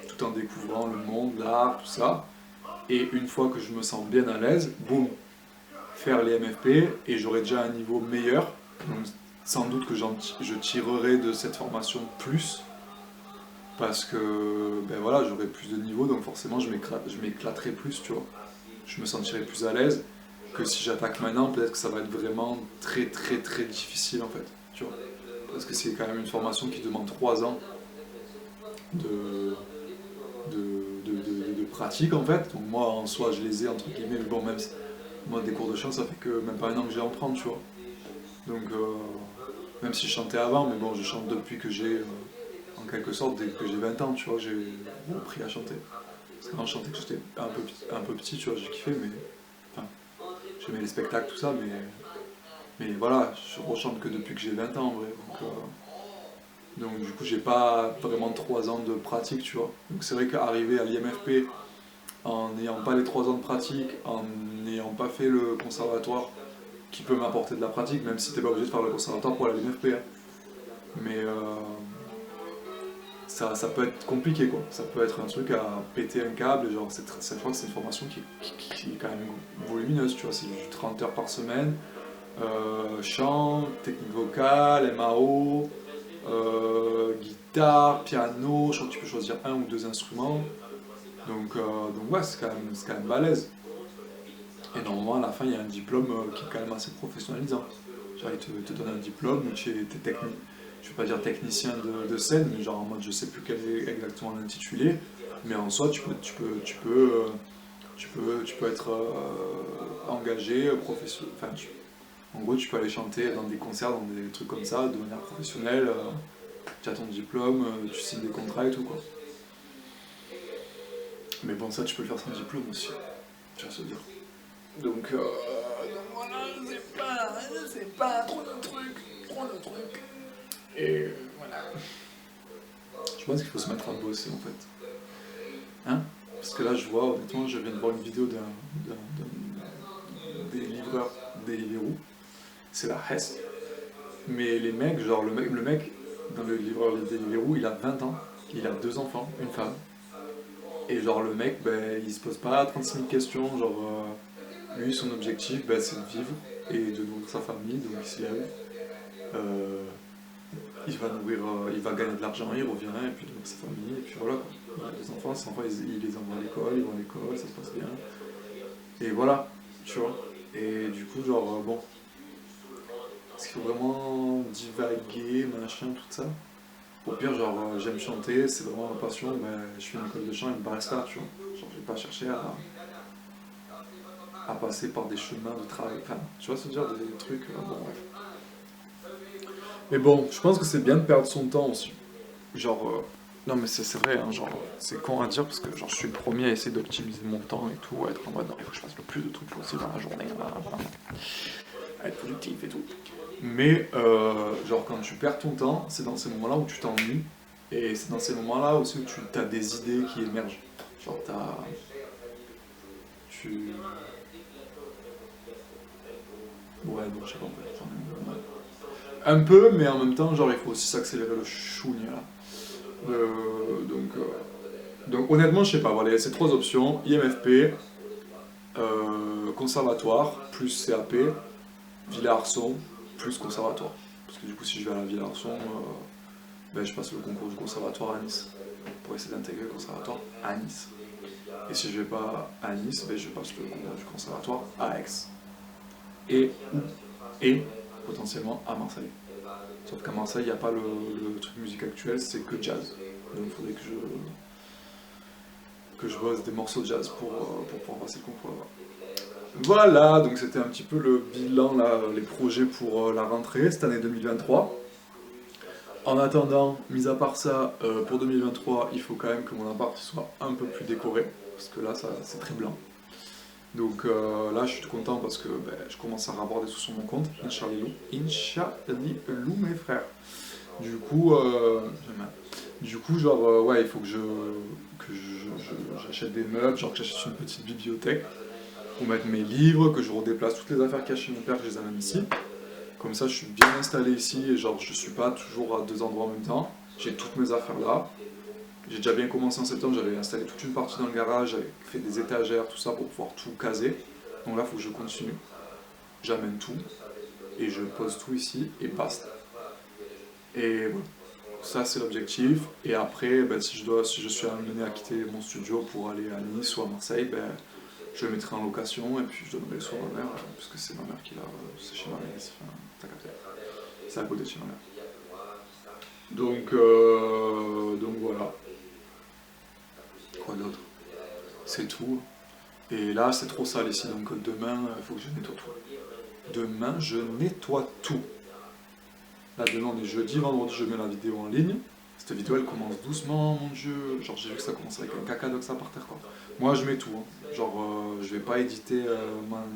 tout en découvrant le monde, l'art, tout ça. Et une fois que je me sens bien à l'aise, boum, faire les MFP et j'aurai déjà un niveau meilleur. Donc, sans doute que je tirerai de cette formation plus parce que ben voilà, j'aurai plus de niveau, donc forcément je m'éclaterai plus, tu vois. Je me sentirai plus à l'aise que si j'attaque maintenant, peut-être que ça va être vraiment très très très difficile en fait, tu vois. Parce que c'est quand même une formation qui demande 3 ans de, de pratique en fait. Donc moi en soi je les ai entre guillemets, mais bon même moi des cours de chant ça fait que même pas 1 an que j'ai à en prendre, tu vois. Donc même si je chantais avant, mais bon je chante depuis que j'ai en quelque sorte dès que j'ai 20 ans, tu vois, j'ai appris à chanter. Parce qu'avant je chantais que j'étais un peu petit, tu vois, j'ai kiffé, mais enfin j'aimais les spectacles, tout ça, mais voilà, je rechante que depuis que j'ai 20 ans en vrai. Donc du coup j'ai pas vraiment 3 ans de pratique, tu vois. Donc c'est vrai qu'arriver à l'IMFP en n'ayant pas les 3 ans de pratique, en n'ayant pas fait le conservatoire, qui peut m'apporter de la pratique, même si t'es pas obligé de faire le conservatoire pour aller à l'IMFP. Hein. Mais ça peut être compliqué, quoi. Ça peut être un truc à péter un câble, genre je crois que c'est une formation qui est quand même volumineuse, tu vois. C'est 30 heures par semaine, chant, technique vocale, MAO, guitare, piano, je crois que tu peux choisir 1 ou 2 instruments. Donc ouais, c'est quand même balèze. Et normalement, à la fin, il y a un diplôme qui est quand même assez professionnalisant. Genre, il te donne un diplôme où tu es technique. Je ne vais pas dire technicien de scène, mais genre en mode je sais plus quel est exactement l'intitulé. Mais en soi, tu peux être engagé, professionnel. Enfin, en gros, tu peux aller chanter dans des concerts, dans des trucs comme ça, de manière professionnelle. Tu as ton diplôme, tu signes des contrats et tout, quoi. Mais bon, ça, tu peux le faire sans diplôme aussi. Tu vas se dire. Donc voilà, c'est pas trop de trucs. Et voilà. Je pense qu'il faut se mettre à bosser en fait. Hein? Parce que là, je vois, honnêtement, je viens de voir une vidéo des livreurs Deliveroo. C'est la Hesse. Mais les mecs, genre le mec dans le livreur Deliveroo, il a 20 ans, il a 2 enfants, une femme. Et genre le mec, ben, il se pose pas 36 000 questions, genre lui son objectif ben, c'est de vivre et de nourrir sa famille, donc il se lève, il va nourrir, il va gagner de l'argent, il revient, et puis donc sa famille, et puis voilà quoi. Les enfants, il les envoie à l'école, ils vont à l'école, ça se passe bien. Et voilà, tu vois. Et du coup, genre, bon, est-ce qu'il faut vraiment divaguer, machin, tout ça? Au pire, genre, j'aime chanter, c'est vraiment ma passion, ben, je fais une école de chant et me basta, tu vois. Genre, je vais pas chercher à passer par des chemins de travail, enfin, tu vois, se dire des trucs, bon, bref. Mais bon, je pense que c'est bien de perdre son temps aussi. Genre, non mais c'est vrai, hein, genre, c'est con à dire parce que genre, je suis le premier à essayer d'optimiser mon temps et tout, à être en mode, non, il faut que je fasse le plus de trucs possible dans la journée, à être productif et tout. Mais, genre, quand tu perds ton temps, c'est dans ces moments-là où tu t'ennuies, et c'est dans ces moments-là aussi où tu as des idées qui émergent. Genre, tu... Ouais, non, je sais pas, en fait, un peu, mais en même temps, genre, il faut aussi s'accélérer le chougne, là. Donc honnêtement, je sais pas, voilà, ces trois options, IMFP, conservatoire, plus CAP, Villa-Arson, plus conservatoire. Parce que du coup, si je vais à la Villa-Arson, ben, je passe le concours du conservatoire à Nice, pour essayer d'intégrer le conservatoire à Nice. Et si je vais pas à Nice, ben, je passe le concours du conservatoire à Aix. Et potentiellement à Marseille. Sauf qu'à Marseille, il n'y a pas le truc musique actuelle, c'est que jazz. Donc il faudrait que je bosse des morceaux de jazz pour pouvoir passer le concours là-bas. Voilà, donc c'était un petit peu le bilan, là, les projets pour la rentrée, cette année 2023. En attendant, mis à part ça, pour 2023, il faut quand même que mon appart soit un peu plus décoré, parce que là, c'est très blanc. Donc là, je suis content parce que ben, je commence à avoir des sous sur mon compte. Inch'Allah, mes frères. Du coup, genre, ouais, il faut que j'achète des meubles, genre que j'achète une petite bibliothèque pour mettre mes livres, que je redéplace toutes les affaires qu'il y a chez mon père, que je les amène ici. Comme ça, je suis bien installé ici et genre, je suis pas toujours à deux endroits en même temps. J'ai toutes mes affaires là. J'ai déjà bien commencé en septembre, j'avais installé toute une partie dans le garage, j'avais fait des étagères, tout ça pour pouvoir tout caser. Donc là, il faut que je continue. J'amène tout et je pose tout ici et basta. Et voilà. Ça, c'est l'objectif. Et après, ben, si je suis amené à quitter mon studio pour aller à Nice ou à Marseille, ben, je le mettrai en location et puis je donnerai les soins à ma mère, puisque c'est ma mère qui l'a. C'est chez ma mère, enfin, t'as capté. C'est à côté de chez ma mère. Donc voilà. Quoi d'autre? C'est tout. Et là, c'est trop sale ici, donc demain, il faut que je nettoie tout. Demain, je nettoie tout. Là, demain, on est jeudi, vendredi, je mets la vidéo en ligne. Cette vidéo, elle commence doucement, mon dieu. Genre, j'ai vu que ça commençait avec un caca d'oxa par terre, quoi. Moi, je mets tout. Hein. Genre, je vais pas éditer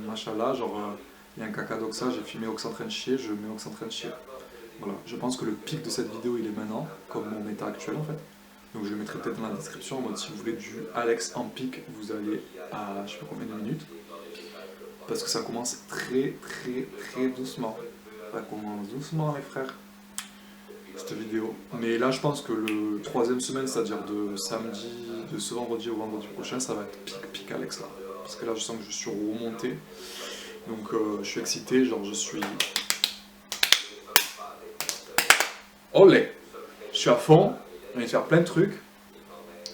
machin là. Genre, il y a un caca d'oxa, j'ai filmé Ox en train de chier, je mets Ox en train de chier. Voilà. Je pense que le pic de cette vidéo, il est maintenant, comme mon état actuel, en fait. Donc je le mettrai peut-être dans la description en mode si vous voulez du Alex en pic, vous allez à je sais pas combien de minutes. Parce que ça commence très doucement. Ça commence doucement les frères, cette vidéo. Mais là je pense que le troisième semaine, c'est-à-dire de ce vendredi au vendredi prochain, ça va être pic Alex là. Parce que là je sens que je suis remonté. Donc je suis excité, genre je suis... Olé! Je suis à fond. On va faire plein de trucs.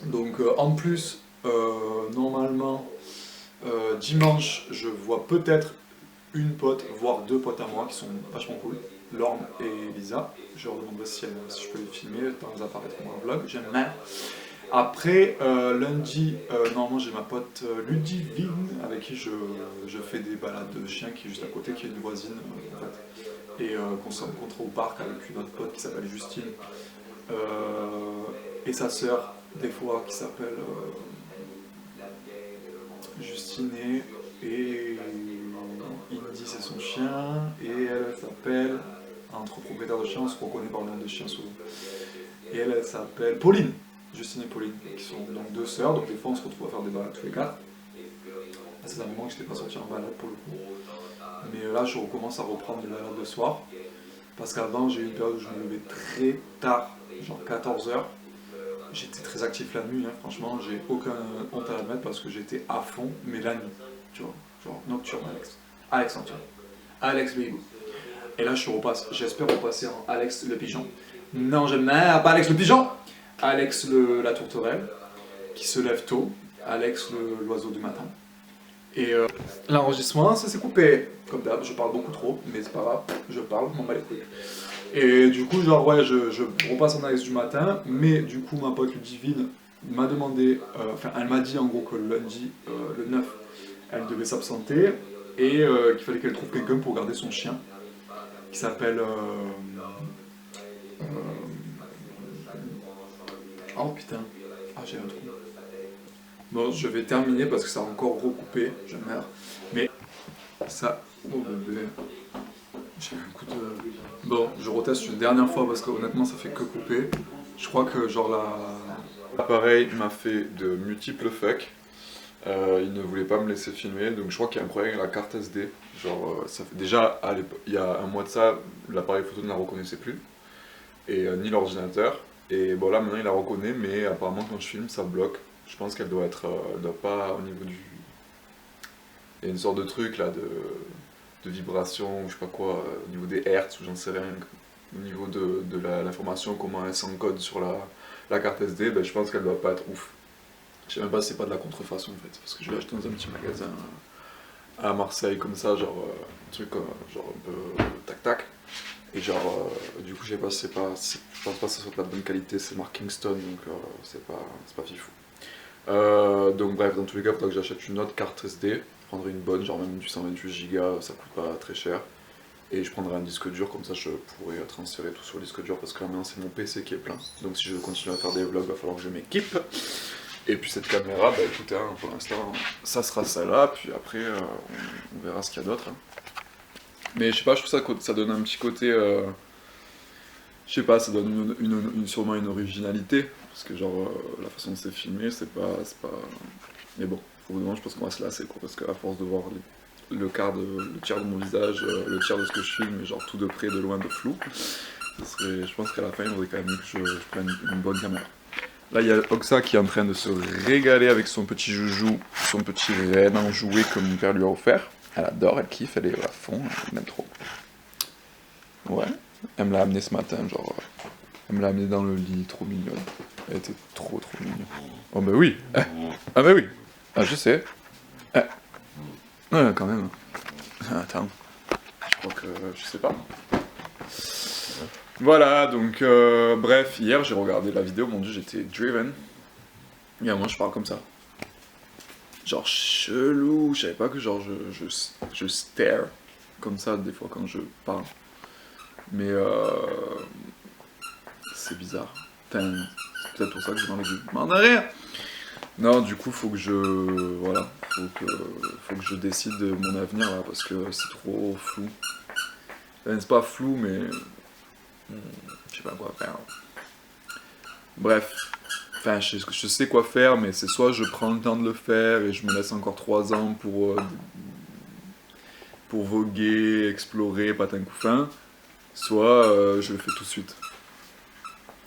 Donc en plus, normalement, dimanche, je vois peut-être une pote, voire deux potes à moi qui sont vachement cool. Lorne et Lisa. Je leur demanderai si je peux les filmer, dans les apparaître dans un vlog. J'aime bien. Après, lundi, normalement j'ai ma pote Ludivine avec qui je fais des balades de chiens qui est juste à côté, qui est une voisine en fait. Et qu'on s'est rencontré au parc avec une autre pote qui s'appelle Justine. Et sa sœur, des fois, qui s'appelle Justine et Indy, c'est son chien, et elle s'appelle, entre propriétaires de chiens, on se reconnaît par le nom de chien souvent. Et elle s'appelle Pauline, Justine et Pauline, qui sont donc deux sœurs, donc des fois on se retrouve à faire des balades tous les quatre. C'est un moment que je n'étais pas sorti en balade pour le coup. Mais là je recommence à reprendre des balades le soir, parce qu'avant j'ai eu une période où je me levais très tard, genre 14h. J'étais très actif la nuit, hein. Franchement, j'ai aucun honte à l'admettre parce que j'étais à fond, mais la nuit, tu vois, genre nocturne, Alex nocturne, Alex le hibou. Et là, j'espère repasser en Alex le pigeon. Non, je n'aime pas Alex le pigeon. Alex la tourterelle, qui se lève tôt. Alex l'oiseau du matin. Et l'enregistrement, ça s'est coupé. Comme d'hab, je parle beaucoup trop, mais c'est pas grave, je parle, je m'en bats les couilles. Et du coup, genre, ouais, je repasse en Alex du matin, mais du coup, ma pote Ludivine m'a demandé, enfin, elle m'a dit en gros que le lundi, le 9, elle devait s'absenter, et qu'il fallait qu'elle trouve quelqu'un pour garder son chien, qui s'appelle... oh putain, ah j'ai un trou. Bon, je vais terminer parce que ça a encore recoupé, je meurs. Mais ça, oh bébé, j'ai un coup de... Bon, je reteste une dernière fois parce que honnêtement ça fait que couper. Je crois que genre l'appareil m'a fait de multiples fucks. Il ne voulait pas me laisser filmer, donc je crois qu'il y a un problème avec la carte SD. Genre, ça fait déjà, il y a un mois de ça, l'appareil photo ne la reconnaissait plus, et ni l'ordinateur. Et bon là maintenant il la reconnaît, mais apparemment quand je filme ça bloque. Je pense qu'elle doit être, elle doit pas au niveau du... Il y a une sorte de truc là de vibration ou je sais pas quoi, au niveau des hertz ou j'en sais rien. Au niveau de l'information, comment elle s'encode sur la carte SD, ben, je pense qu'elle doit pas être ouf. Je sais même pas si c'est pas de la contrefaçon en fait, parce que je l'ai acheté dans un petit magasin à Marseille comme ça, genre un truc genre un peu tac tac. Et genre, du coup je sais pas si c'est pas, je pense pas que ce soit de la bonne qualité, c'est marque Kingston, donc c'est pas fifou. Donc bref, dans tous les cas, il faudra que j'achète une autre carte SD, je prendrai une bonne, genre même du 128 Go, ça coûte pas très cher. Et je prendrai un disque dur, comme ça je pourrai transférer tout sur le disque dur, parce que là maintenant c'est mon PC qui est plein. Donc si je veux continuer à faire des vlogs, il va falloir que je m'équipe. Et puis cette caméra, bah écoutez, hein, pour l'instant, ça sera celle-là, puis après on verra ce qu'il y a d'autre. Hein. Mais je sais pas, je trouve ça donne un petit côté... je sais pas, ça donne sûrement une originalité, parce que genre la façon dont c'est filmé, c'est pas... Mais bon, au bout d'un moment je pense qu'on va se lasser, quoi, parce qu'à force de voir le tiers de mon visage, le tiers de ce que je filme, genre tout de près, de loin, de flou, je pense qu'à la fin il faudrait quand même mieux que je prenne une bonne caméra. Là il y a Oxa qui est en train de se régaler avec son petit joujou, son petit renne en jouet que mon père lui a offert. Elle adore, elle kiffe, elle est à fond, elle aime trop. Ouais. Elle me l'a amené ce matin, genre, elle me l'a amené dans le lit, trop mignonne. Elle était trop mignonne. Oh bah oui, ah bah oui, ah je sais. Ouais, quand même. Attends, je crois que, je sais pas. Voilà, donc, bref, hier j'ai regardé la vidéo, mon dieu, j'étais driven. Et moi je parle comme ça. Genre chelou, je savais pas que genre je stare comme ça des fois quand je parle. Mais c'est bizarre. Enfin, c'est peut-être pour ça que j'ai envie de m'en rien. Non, du coup, faut que voilà, faut que je décide de mon avenir là, parce que c'est trop flou. Enfin, c'est pas flou, mais je sais pas quoi faire. Bref, enfin, je sais quoi faire, mais c'est soit je prends le temps de le faire et je me laisse encore 3 ans pour voguer, explorer, patin couffin. Soit je le fais tout de suite.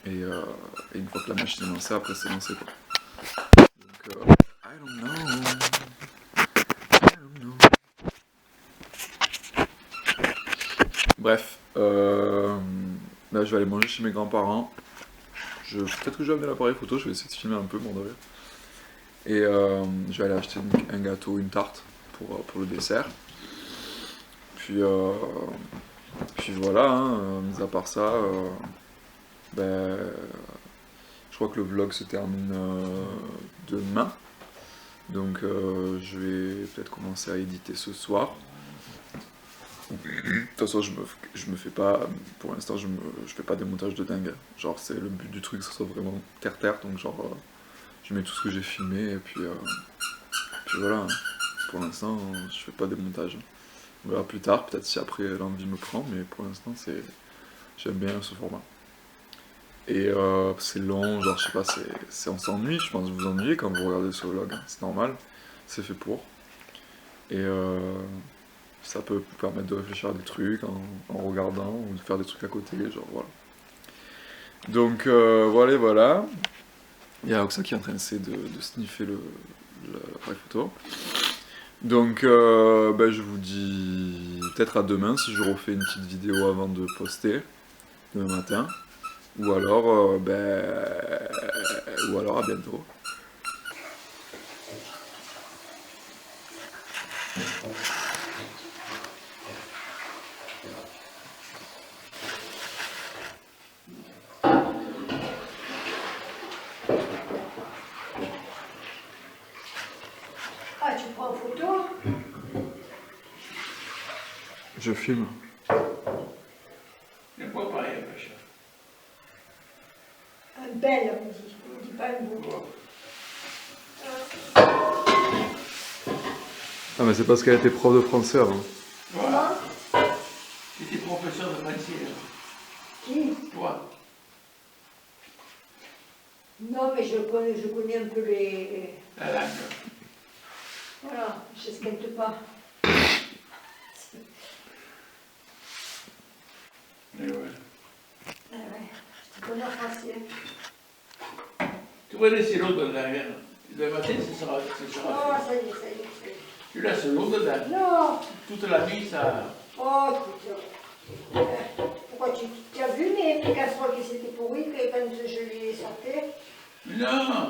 Et une fois que la machine est lancée, après c'est lancé quoi. Donc, I don't know. Bref, là je vais aller manger chez mes grands-parents. Peut-être que je vais amener l'appareil photo, je vais essayer de filmer un peu, mon de rire. Et je vais aller acheter un gâteau, une tarte pour le dessert. Puis voilà, hein, mis à part ça, je crois que le vlog se termine demain. Donc je vais peut-être commencer à éditer ce soir. De toute façon, je me fais pas, pour l'instant, je fais pas des montages de dingue. Genre, c'est le but du truc, que ce soit vraiment terre-terre, donc genre, je mets tout ce que j'ai filmé, et puis voilà. Hein. Pour l'instant, je fais pas des montages. On verra plus tard, peut-être si après l'envie me prend, mais pour l'instant, j'aime bien ce format. Et c'est long, genre, je sais pas, on s'ennuie, je pense que vous vous ennuyez quand vous regardez ce vlog, hein. C'est normal, c'est fait pour. Et ça peut vous permettre de réfléchir à des trucs en regardant, ou de faire des trucs à côté, genre voilà. Donc voilà. Il y a Oxa qui est en train d'essayer de sniffer l'appareil photo. Donc je vous dis peut-être à demain si je refais une petite vidéo avant de poster, demain matin. Ou alors, ou alors à bientôt. Ah, tu prends en photo? Je filme. C'est pas pareil, le chat. Un bel, on dit pas un beau. Ah mais c'est parce qu'elle était prof de français avant. Voilà. J'étais professeur de français. Qui? Toi. Non, mais je connais un peu les... La langue. Voilà, je n'esquinte pas. Mais ouais. Ah ouais, je te connais en français. Tu vas laisser l'eau dans la mer. Le matin, ce sera Oh, ça y est, ça y est, ça y est. Tu laisses l'eau dedans. Non! Toute la nuit, ça... Oh, écoute, pourquoi tu as vu mes casseroles qui s'étaient pourries quand je les sortais? Non.